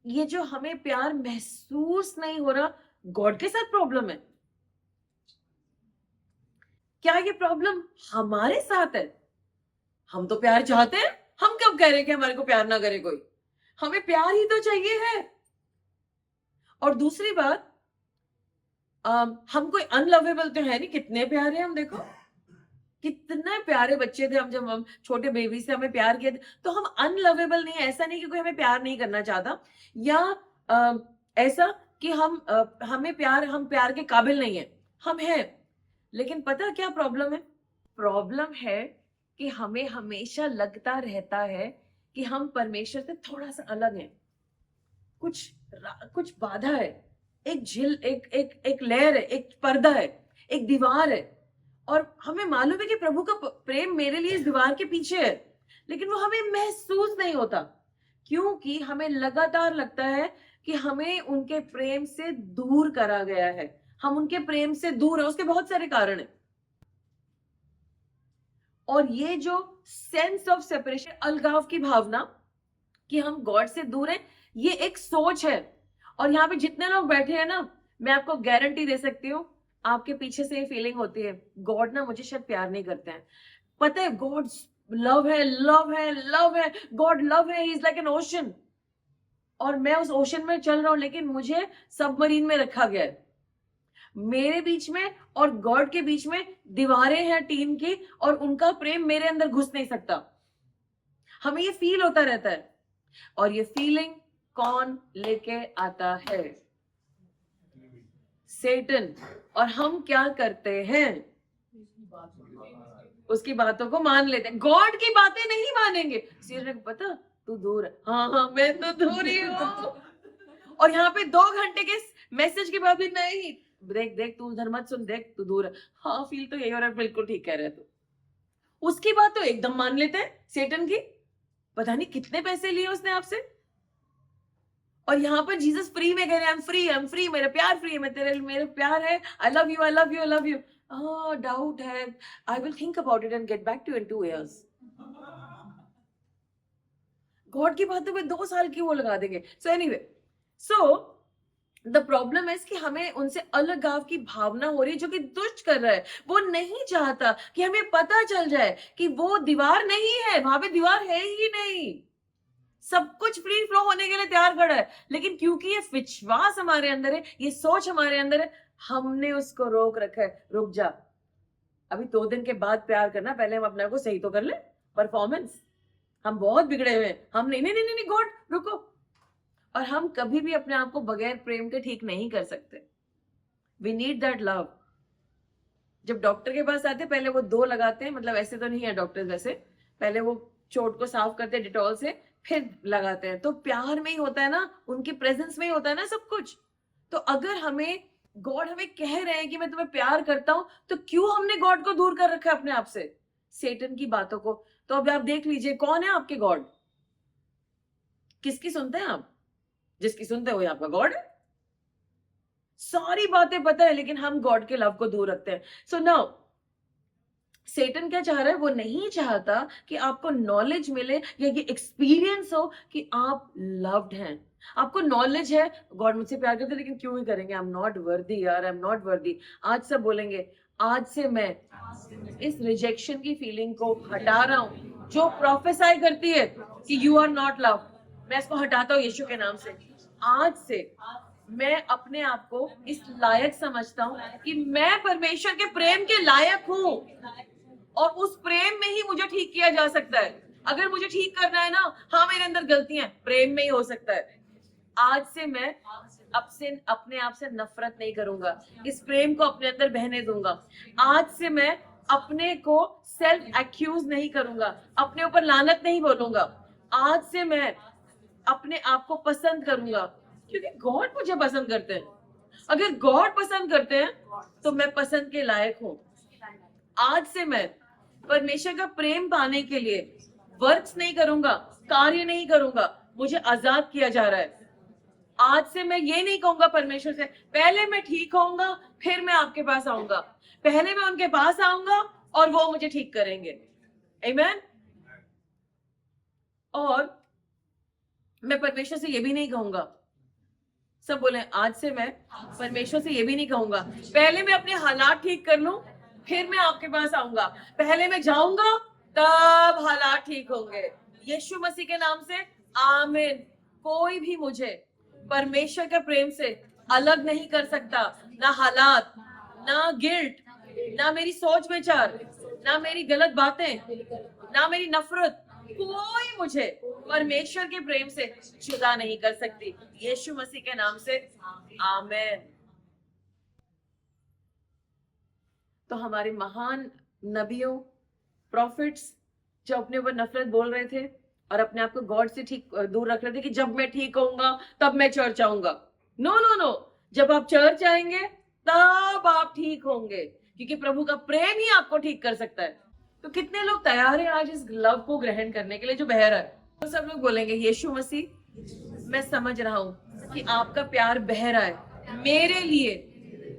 ये जो हमें प्यार महसूस नहीं हो रहा, गॉड के साथ प्रॉब्लम है? क्या ये प्रॉब्लम हमारे साथ है? हम तो प्यार चाहते हैं। हम कब कह रहे हैं कि हमारे को प्यार ना करे कोई? हमें प्यार ही तो चाहिए है। और दूसरी बात, हम कोई अनलवेबल तो है नहीं। कितने प्यारे हैं हम, देखो कितने प्यारे बच्चे थे हम, जब हम छोटे बेबी से हमें प्यार किया। तो हम अनलवेबल नहीं है। ऐसा नहीं कि कोई हमें प्यार नहीं करना चाहता, या ऐसा कि हम प्यार के काबिल नहीं है। हम हैं। लेकिन पता क्या प्रॉब्लम है? प्रॉब्लम है कि हमें हमेशा लगता रहता है कि हम परमेश्वर से थोड़ा सा अलग हैं। कुछ बाधा है, एक झिल, एक लेयर है, एक पर्दा है, एक दीवार है। और हमें मालूम है कि प्रभु का प्रेम मेरे लिए इस दीवार के पीछे है, लेकिन वो हमें महसूस नहीं होता, क्योंकि हमें लगातार लगता है कि हमें उनके प्रेम से दूर करा गया है। हम उनके प्रेम से दूर है। उसके बहुत सारे कारण हैं। और ये जो सेंस ऑफ सेपरेशन, अलगाव की भावना कि हम गॉड से दूर हैं, ये एक सोच है। और यहाँ पे जितने लोग बैठे हैं ना, मैं आपको गारंटी दे सकती हूँ, आपके पीछे से ये फीलिंग होती है, गॉड ना मुझे शायद प्यार नहीं करते हैं। पता है, गॉड लव है, लव है, लव है। गॉड लव है, he is like an ocean, और मैं उस ओशन में चल रहा हूं, लेकिन मुझे सबमरीन में रखा गया है। मेरे बीच में और गॉड के बीच में दीवारें हैं टीन की, और उनका प्रेम मेरे अंदर घुस नहीं सकता। हमें ये फील होता रहता है। और ये फीलिंग कौन लेके आता है? सेटन। और हम क्या करते हैं? उसकी बातों को मान लेते हैं। गॉड की बातें नहीं मानेंगे। सीरियस, पता तू दूर है। हाँ, मैं तो दूर ही हूँ। और यहाँ पे 2 घंटे के मैसेज के बाद भी नहीं, देख देख तू उधर मत सुन, देख तू दूर है। हाँ, फील तो यही हो रहा है, बिल्कुल ठीक कह रहे तू। उसकी बात तो एकदम मान लेते हैं सेटन की। पता नहीं कितने पैसे लिए उसने आपसे, और यहाँ पर जीसस फ्री में कह रहे हैं आई एम फ्री, मेरा प्यार फ्री है, मैं तेरे मेरे प्यार है, I love you I love you I love you. हाँ डाउट है, I will think about it and get back to in 2 years। God की बातों में 2 साल की वो लगा देंगे। So anyway, so the problem है कि हमें उनसे अलगाव की भावना हो रही है, जो कि दुष्ट कर रहा है। वो नहीं चाहता कि हमें पता चल जाए कि वो दीवार नहीं है, वहां पे दीवार है ही नहीं, सब कुछ फ्री फ्लो होने के लिए तैयार खड़ा है। लेकिन क्योंकि ये विश्वास हमारे अंदर है, ये सोच हमारे अंदर है, हमने उसको रोक रखा है। रुक जा, अभी 2 दिन के बाद प्यार करना, पहले हम अपने आप को सही तो कर ले। परफॉर्मेंस, हम बहुत बिगड़े हुए हैं, हम नहीं नहीं नहीं नहीं गॉड रुको। और हम कभी भी अपने आप को बगैर प्रेम के ठीक नहीं कर सकते। We need that love. जब डॉक्टर के पास आते पहले वो 2 लगाते हैं, मतलब ऐसे तो नहीं है डॉक्टर्स, वैसे पहले वो चोट को साफ करते हैं डिटॉल से, फिर लगाते हैं। तो प्यार में ही होता है ना, उनकी प्रेजेंस में ही होता है ना सब कुछ। तो अगर हमें गॉड हमें कह रहे हैं कि मैं तुम्हें प्यार करता हूं, तो क्यों हमने गॉड को दूर कर रखा है अपने आप से, सेटन की बातों को। तो अब आप देख लीजिए कौन है आपके गॉड, किसकी सुनते हैं आप? जिसकी सुनते हो आपका गॉड है। सारी बातें पता है, लेकिन हम गॉड के लव को दूर रखते हैं। सो नाउ सेटन क्या चाह रहा है? वो नहीं चाहता कि आपको नॉलेज मिले या ये एक्सपीरियंस हो कि आप लव्ड हैं। आपको नॉलेज है गॉड मुझसे प्यार करते, लेकिन क्यों ही करेंगे, आई एम नॉट वर्दी यार, आई एम नॉट वर्दी। आज सब बोलेंगे, आज से मैं इस रिजेक्शन की फीलिंग को हटा रहा हूं, जो प्रोफेसाई करती है कि यू आर नॉट लव, मैं इसको हटाता हूं यीशु के नाम से। आज से मैं अपने आप को इस लायक समझता हूं कि मैं परमेश्वर के प्रेम के लायक हूं, और उस प्रेम में ही मुझे ठीक किया जा सकता है। अगर मुझे ठीक करना है ना, हाँ मेरे अंदर गलतियां, प्रेम में ही हो सकता है। आज से मैं अपने आप से नफरत नहीं करूंगा, इस प्रेम को अपने अंदर बहने दूंगा। आज से मैं अपने को सेल्फ एक्यूज नहीं करूंगा, अपने ऊपर लानत नहीं बोलूंगा। आज से मैं अपने आप को पसंद करूंगा, क्योंकि गॉड मुझे पसंद करते हैं। अगर गॉड पसंद करते हैं तो मैं पसंद के लायक हूं। आज से मैं परमेश्वर का प्रेम पाने के लिए वर्क्स नहीं करूंगा, कार्य नहीं करूंगा, मुझे आजाद किया जा रहा है। आज से मैं ये नहीं कहूंगा परमेश्वर से, पहले मैं ठीक होऊंगा फिर मैं आपके पास आऊंगा, पहले मैं उनके पास आऊंगा और वो मुझे ठीक करेंगे। आमीन। और मैं परमेश्वर से ये भी नहीं कहूंगा, सब बोले आज से मैं परमेश्वर से ये भी नहीं कहूंगा, पहले मैं अपने हालात ठीक कर लूं फिर मैं आपके पास आऊंगा, पहले मैं जाऊंगा तब हालात ठीक होंगे। यीशु मसीह के नाम से आमीन। कोई भी मुझे परमेश्वर के प्रेम से अलग नहीं कर सकता, ना हालात, ना गिल्ट, ना मेरी सोच विचार, ना मेरी गलत बातें, ना मेरी नफरत, कोई मुझे परमेश्वर के प्रेम से जुदा नहीं कर सकती। यीशु मसीह के नाम से आमीन। तो हमारे महान नबियों, प्रॉफिट्स जो अपने ऊपर नफरत बोल रहे थे और अपने आप को गॉड से ठीक दूर रख रहे थे कि जब मैं ठीक होऊंगा तब मैं चर्च आऊंगा। नो नो नो, जब आप चर्च आएंगे तब आप ठीक होंगे, क्योंकि प्रभु का प्रेम ही आपको ठीक कर सकता है। तो कितने लोग तैयार हैं आज इस लव को ग्रहण करने के लिए जो बह रहा है? तो सब लोग बोलेंगे यीशु मसीह, मैं समझ रहा हूं कि आपका प्यार बह रहा है मेरे लिए,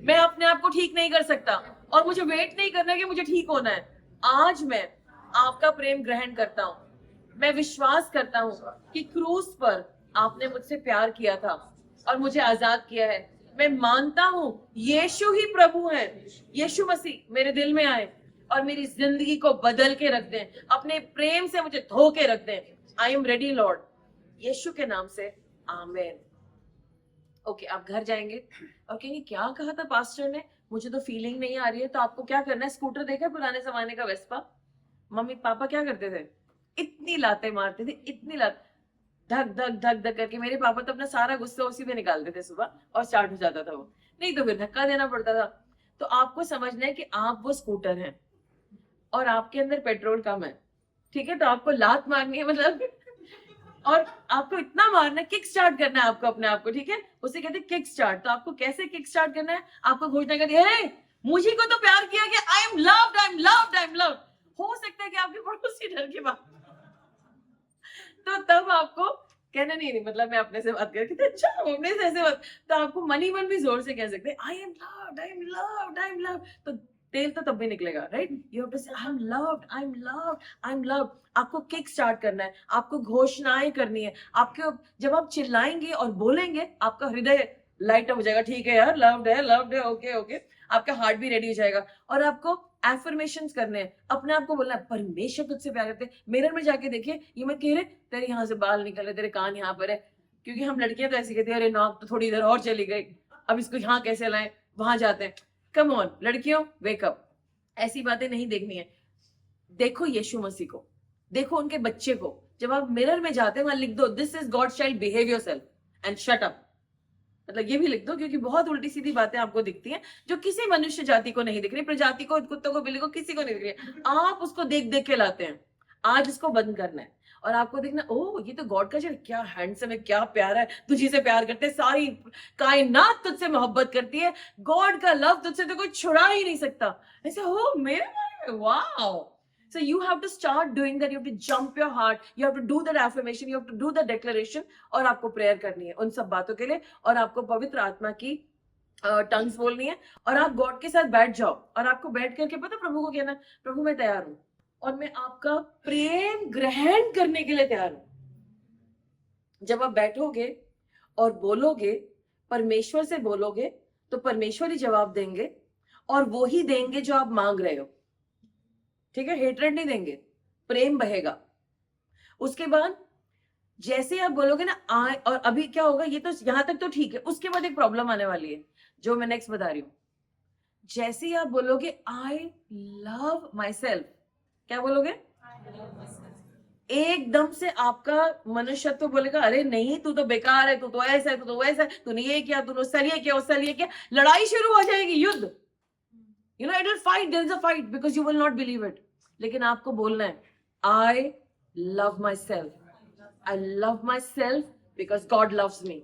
मैं अपने आप को ठीक नहीं कर सकता और मुझे वेट नहीं करना कि मुझे ठीक होना है। आज मैं आपका प्रेम ग्रहण करता हूं, मैं विश्वास करता हूं कि क्रूस पर आपने मुझसे प्यार किया था और मुझे आजाद किया है। मैं मानता हूं यीशु ही प्रभु है। यीशु मसीह मेरे दिल में आए और मेरी जिंदगी को बदल के रख दें, अपने प्रेम से मुझे धो के रख दें। आई एम रेडी लॉर्ड, यीशु के नाम से आमीन। ओके, आप घर जाएंगे और कहेंगे क्या कहा था पास्टर ने, मुझे तो फीलिंग नहीं आ रही है। तो आपको क्या करना है, स्कूटर देखा पुराने जमाने का वेस्पा, मम्मी पापा क्या करते थे, इतनी लातें मारते थे, इतनी लात, धक धक धक धक करके। मेरे पापा तो अपना सारा गुस्सा उसी पे निकालते थे सुबह और स्टार्ट हो जाता था वो, नहीं तो फिर धक्का देना पड़ता था। तो आपको समझना है कि आप वो स्कूटर हैं और आपके अंदर पेट्रोल कम है, ठीक है? तो आपको लात मारनी है, मतलब और आपको इतना मारना है, किक स्टार्ट करना है आपको अपने आप को, ठीक है? उसे कहते हैं किक स्टार्ट। तो आपको कैसे किक स्टार्ट करना है? आपको घोषणा करनी है, मुझी को तो प्यार किया गया, आई am loved, I am loved, I am loved. हो सकता है कि आपके पड़ोसी डर के बाद, तो तब आपको कहना नहीं मतलब मैं अपने से बात करके अच्छा अपने से ऐसे बात, तो आपको मन ही मन भी जोर से कह सकते हैं I am loved, I am loved, I am loved, तो तेल तो तब भी निकलेगा, राइट? यू हैव टू से आई am loved, I am loved, I am loved. आपको किक स्टार्ट करना है, आपको घोषणाएं करनी है, आपके जब आप चिल्लाएंगे और बोलेंगे आपका हृदय लाइट अप हो जाएगा, ठीक है यार, लव्ड है, ओके ओके, आपका हार्ट भी रेडी हो जाएगा। और आपको एफर्मेशंस करने हैं, अपने आप को बोलना है परमेश्वर तुझसे प्यार करते हैं। मिरर में जाके देखिए, ये मत कह रहे तेरे यहाँ से बाल निकल रहे, तेरे कान यहाँ पर है, क्योंकि हम लड़कियां तो ऐसी कहती है अरे नाक तो थोड़ी इधर और चली गई, अब इसको यहाँ कैसे लाएं, वहां जाते हैं। कम ऑन लड़कियों, वेकअप, ऐसी बातें नहीं देखनी है। देखो यीशु मसीह को, देखो उनके बच्चे को, जब आप मिरर में जाते हैं वहां लिख दो this is God child, behave yourself and shut up. मतलब ये भी लिख दो, क्योंकि बहुत उल्टी सीधी बातें आपको दिखती हैं जो किसी मनुष्य जाति को नहीं दिख रही, प्रजाति को, कुत्तों को, बिल्ली को, किसी को नहीं दिख रही, आप उसको देख देख के लाते हैं। आज इसको बंद करना है और आपको देखना ओह ये तो गॉड का चाइल्ड, क्या हैंडसम है, क्या प्यारा है, तुझी से प्यार करते हैं, सारी कायनात तुझसे मोहब्बत करती है, गॉड का लव तुझसे तो कोई छुड़ा ही नहीं सकता। ऐसे हो मेरे बारे में, wow. So you have to start doing that. You have to jump your heart. You have to do that affirmation. You have to do the declaration. और आपको प्रेयर करनी है उन सब बातों के लिए, और आपको पवित्र आत्मा की टंग्स बोलनी है, और आप गॉड के साथ बैठ जाओ, और आपको बैठ करके पता प्रभु को कहना, प्रभु मैं तैयार हूं और मैं आपका प्रेम ग्रहण करने के लिए तैयार हूं। जब आप बैठोगे और बोलोगे, परमेश्वर से बोलोगे, तो परमेश्वर ही जवाब देंगे, और वो ही देंगे जो आप मांग रहे हो। ठीक है, हेटरेड नहीं देंगे, प्रेम बहेगा। उसके बाद जैसे आप बोलोगे ना आई, और अभी क्या होगा, ये तो यहां तक तो ठीक है, उसके बाद एक प्रॉब्लम आने वाली है जो मैं नेक्स्ट बता रही हूं। जैसे ही आप बोलोगे आई लव माई सेल्फ, क्या बोलोगे? एकदम से आपका मनुष्यत्व बोलेगा अरे नहीं तू तो बेकार है, तू तो ऐसा है, तू तो वैसा है, तूने ये किया, तूने उससे ये किया, उससे ये किया, लड़ाई शुरू हो जाएगी, युद्ध। You know, it will fight, there is a fight because you will not believe it. लेकिन आपको बोलना है I love myself. I love myself because God loves me.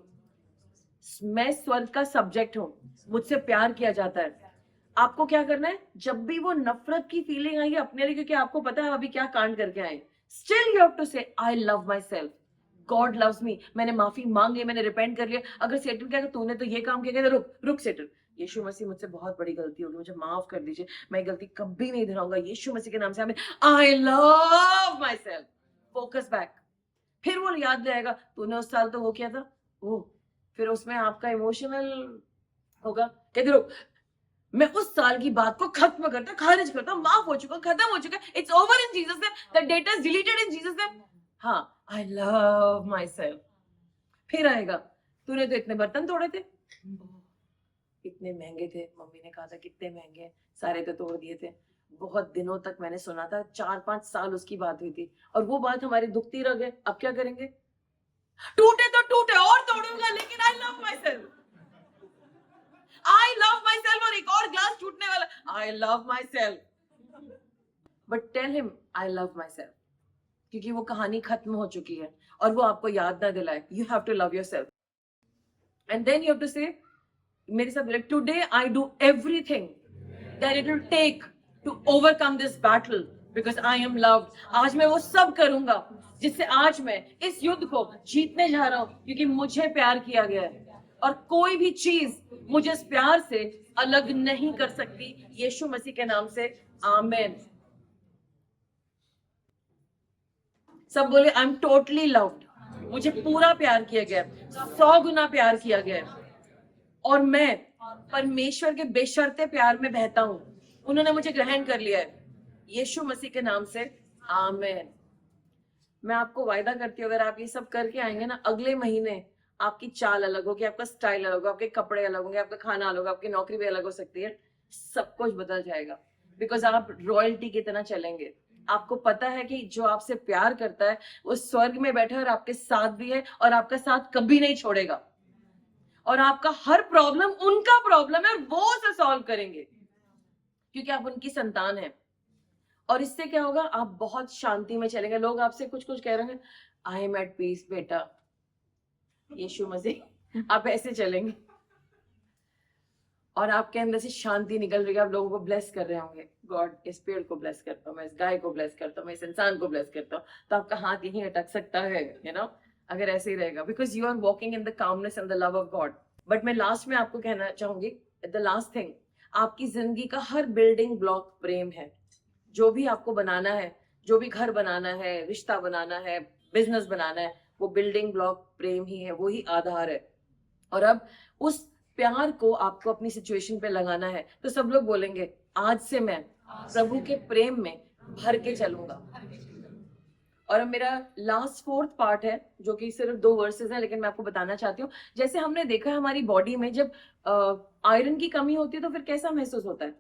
मैं स्वर्ग का सब्जेक्ट हूं, मुझसे प्यार किया जाता है। आपको क्या करना है, जब भी वो नफरत की फीलिंग आई अपने लिए, क्योंकि आपको पता है अभी क्या कांड करके आए, स्टिल यू हैव टू से I love myself. God loves me. मैंने माफी मांग ली, मैंने रिपेंट कर लिया। अगर सेटन क्या तूने तो ये काम किया, रुक रुक सेटन, यीशु मसीह मुझसे बहुत बड़ी गलती होगी, मुझे माफ कर दीजिए, मैं गलती कभी नहीं दोहराऊंगा, यीशु मसीह के नाम से आई love my self. Focus back. फिर वो याद रहेगा तूने उस साल तो वो किया था, वो फिर उसमें आपका इमोशनल होगा, कहते रुक मैं उस साल की बात को खत्म करता, खारिज करता, माफ हो चुका, खत्म हो चुका, it's over in Jesus name, the data is deleted in Jesus name. हाँ, आई लव माई सेल्फ। फिर आएगा तूने तो इतने बर्तन तोड़े थे, कितने महंगे थे, मम्मी ने कहा था कितने महंगे, सारे तो तोड़ दिए थे। बहुत दिनों तक मैंने सुना था, 4-5 साल उसकी बात हुई थी, और वो बात हमारी दुखती रह गई। अब क्या करेंगे, टूटे तो टूटे और तोड़ूंगा, लेकिन I love myself, I love myself. और एक और ग्लास टूटने वाला, I love myself, but tell him I love myself, क्योंकि वो कहानी खत्म हो चुकी है और वो आपको याद ना दिलाए। You have to love yourself, and then you have to say मेरे साथ, today I do everything that it will take to overcome this battle because I am loved. आज मैं वो सब करूंगा जिससे आज मैं इस युद्ध को जीतने जा रहा हूं, क्योंकि मुझे प्यार किया गया है और कोई भी चीज मुझे इस प्यार से अलग नहीं कर सकती। यीशु मसीह के नाम से आमीन। सब बोले आई एम टोटली लव्ड, मुझे पूरा प्यार किया गया, 100 गुना प्यार किया गया, और मैं परमेश्वर के बेशर्ते प्यार में बहता हूं। उन्होंने मुझे ग्रहण कर लिया है, यीशु मसीह के नाम से आमीन। मैं आपको वायदा करती हूँ, अगर आप ये सब करके आएंगे ना, अगले महीने आपकी चाल अलग होगी, आपका स्टाइल अलग होगा, आपके कपड़े अलग होंगे, आपका खाना अलग होगा, आपकी नौकरी भी अलग हो सकती है, सब कुछ बदल जाएगा, बिकॉज आप रॉयल्टी की तरह चलेंगे। आपको पता है कि जो आपसे प्यार करता है वो स्वर्ग में बैठा है और आपके साथ भी है, और आपका साथ कभी नहीं छोड़ेगा, और आपका हर प्रॉब्लम उनका प्रॉब्लम है और वो उसे सॉल्व करेंगे, क्योंकि आप उनकी संतान हैं। और इससे क्या होगा, आप बहुत शांति में चलेंगे। लोग आपसे कुछ कुछ कह रहे हैं, आई एम एट पीस बेटा, यीशु मसीह, आप ऐसे चलेंगे और आपके अंदर से शांति निकल रही है, आप लोगों को ब्लेस कर रहे होंगे। गॉड इस पेड़ को ब्लेस करता हूँ, मैं इस गाय को ब्लेस करता हूँ, मैं इस इंसान को ब्लेस करता हूँ, तो आपका हाथ यहीं अटक सकता है, यू नो, अगर ऐसे ही रहेगा, because you are walking in the calmness and the love of God. But मैं लास्ट में आपको कहना चाहूंगी, द लास्ट थिंग, आपकी जिंदगी का हर बिल्डिंग ब्लॉक प्रेम है. जो भी आपको बनाना है, जो भी घर बनाना है, रिश्ता बनाना है, बिजनेस बनाना है, वो बिल्डिंग ब्लॉक प्रेम ही है, वो ही आधार है. और अब उस प्यार को आपको अपनी सिचुएशन पे लगाना है. तो सब लोग बोलेंगे, आज से मैं प्रभु के प्रेम में भर के चलूंगा. और अब मेरा लास्ट फोर्थ पार्ट है, जो कि सिर्फ 2 वर्सेस हैं, लेकिन मैं आपको बताना चाहती हूँ. जैसे हमने देखा है हमारी बॉडी में जब आयरन की कमी होती है तो फिर कैसा महसूस होता है?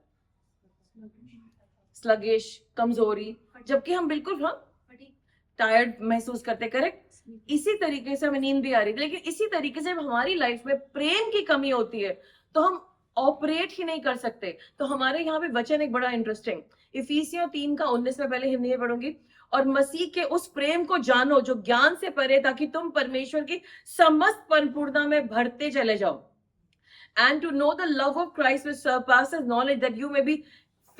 स्लगिश, कमजोरी, जबकि हम बिल्कुल टायर्ड महसूस करते. करेक्ट. इसी तरीके से हमें नींद भी आ रही थी. लेकिन इसी तरीके से जब हमारी लाइफ में प्रेम की कमी होती है तो हम ऑपरेट ही नहीं कर सकते. तो हमारे यहाँ पे वचन एक बड़ा इंटरेस्टिंग, इफिसियों 3:19 में पहले हिंदी में पढ़ूंगी. और मसीह के उस प्रेम को जानो जो ज्ञान से परे, ताकि तुम परमेश्वर की समस्त परिपूर्णता में भरते चले जाओ. And to know the love of Christ which surpasses knowledge, that you may be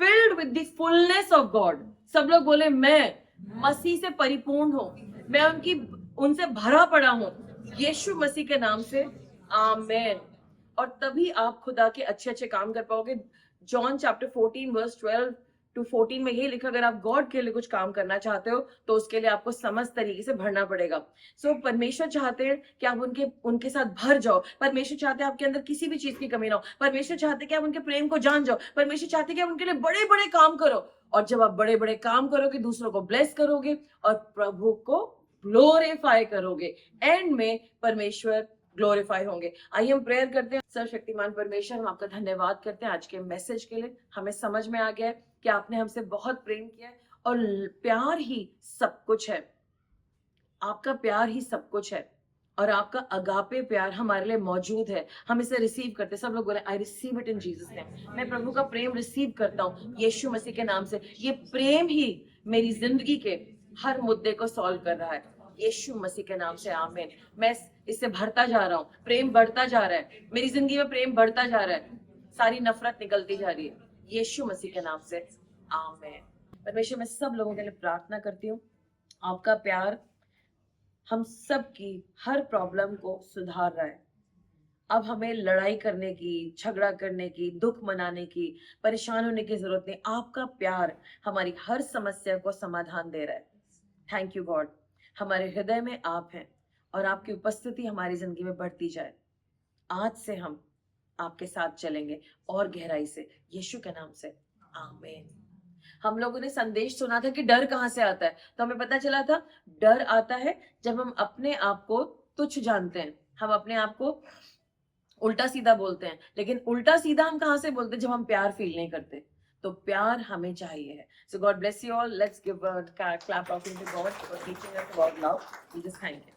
filled with the fullness of God. सब लोग बोले, मैं मसीह से परिपूर्ण हूँ, मैं उनसे भरा पड़ा हूँ, यीशु मसीह के नाम से. आमेन. और तभी आप खुदा के अच्छे अच्छे काम कर पाओगे. जॉन चैप्टर 14 वर्स 12 to 14 में यही लिखा, अगर आप गॉड के लिए कुछ काम करना चाहते हो तो उसके लिए आपको समस्त तरीके से भरना पड़ेगा. सो परमेश्वर चाहते हैं कि आप उनके साथ भर जाओ. परमेश्वर चाहते हैं आपके अंदर किसी भी चीज की कमी ना हो. परमेश्वर चाहते हैं कि आप उनके प्रेम को जान जाओ. परमेश्वर चाहते हैं कि आप उनके लिए बड़े बड़े काम करो. और जब आप बड़े बड़े काम करोगे, दूसरों को ब्लेस करोगे और प्रभु को ग्लोरीफाई करोगे, एंड में परमेश्वर ग्लोरीफाई होंगे. आइए हम प्रेयर करते हैं. सर्वशक्तिमान परमेश्वर, हम आपका धन्यवाद करते हैं आज के मैसेज के लिए. हमें समझ में आ गया है कि आपने हमसे बहुत प्रेम किया है और प्यार ही सब कुछ है. आपका प्यार ही सब कुछ है और आपका अगापे प्यार हमारे लिए मौजूद है. हम इसे रिसीव करते हैं. सब लोग बोले, I receive it in Jesus name. मैं प्रभु का प्रेम रिसीव करता हूँ यीशु मसीह के नाम से. ये प्रेम ही मेरी जिंदगी के हर मुद्दे को सॉल्व कर रहा है, यीशु मसीह के नाम से. आमीन. मैं इससे भरता जा रहा हूँ, प्रेम बढ़ता जा रहा है, मेरी जिंदगी में प्रेम बढ़ता जा रहा है, सारी नफरत निकलती जा रही है, यीशु मसीह के नाम से. आमीन. परमेश्वर, मैं सब लोगों के लिए प्रार्थना करती हूँ, आपका प्यार हम सब की हर प्रॉब्लम को सुधार रहा है. अब हमें लड़ाई करने की, झगड़ा करने की, दुख मनाने की, परेशान होने की जरूरत नहीं. आपका प्यार हमारी हर समस्या को समाधान दे रहा है. Thank you God. हमारे हृदय में आप हैं और आपकी उपस्थिति हमारी जिंदगी में बढ़ती जाए. आज से हम आपके साथ चलेंगे और गहराई से, यीशु के नाम से. आमीन. हम लोगों ने संदेश सुना था कि डर कहाँ से आता है, तो हमें पता चला था डर आता है जब हम अपने आप को तुच्छ जानते हैं, हम अपने आप को उल्टा सीधा बोलते हैं. लेकिन उल्टा सीधा हम कहाँ से बोलते हैं? जब हम प्यार फील नहीं करते. तो प्यार हमें चाहिए. So God bless you all. Let's give a clap of to God for teaching us about love. We just thank you.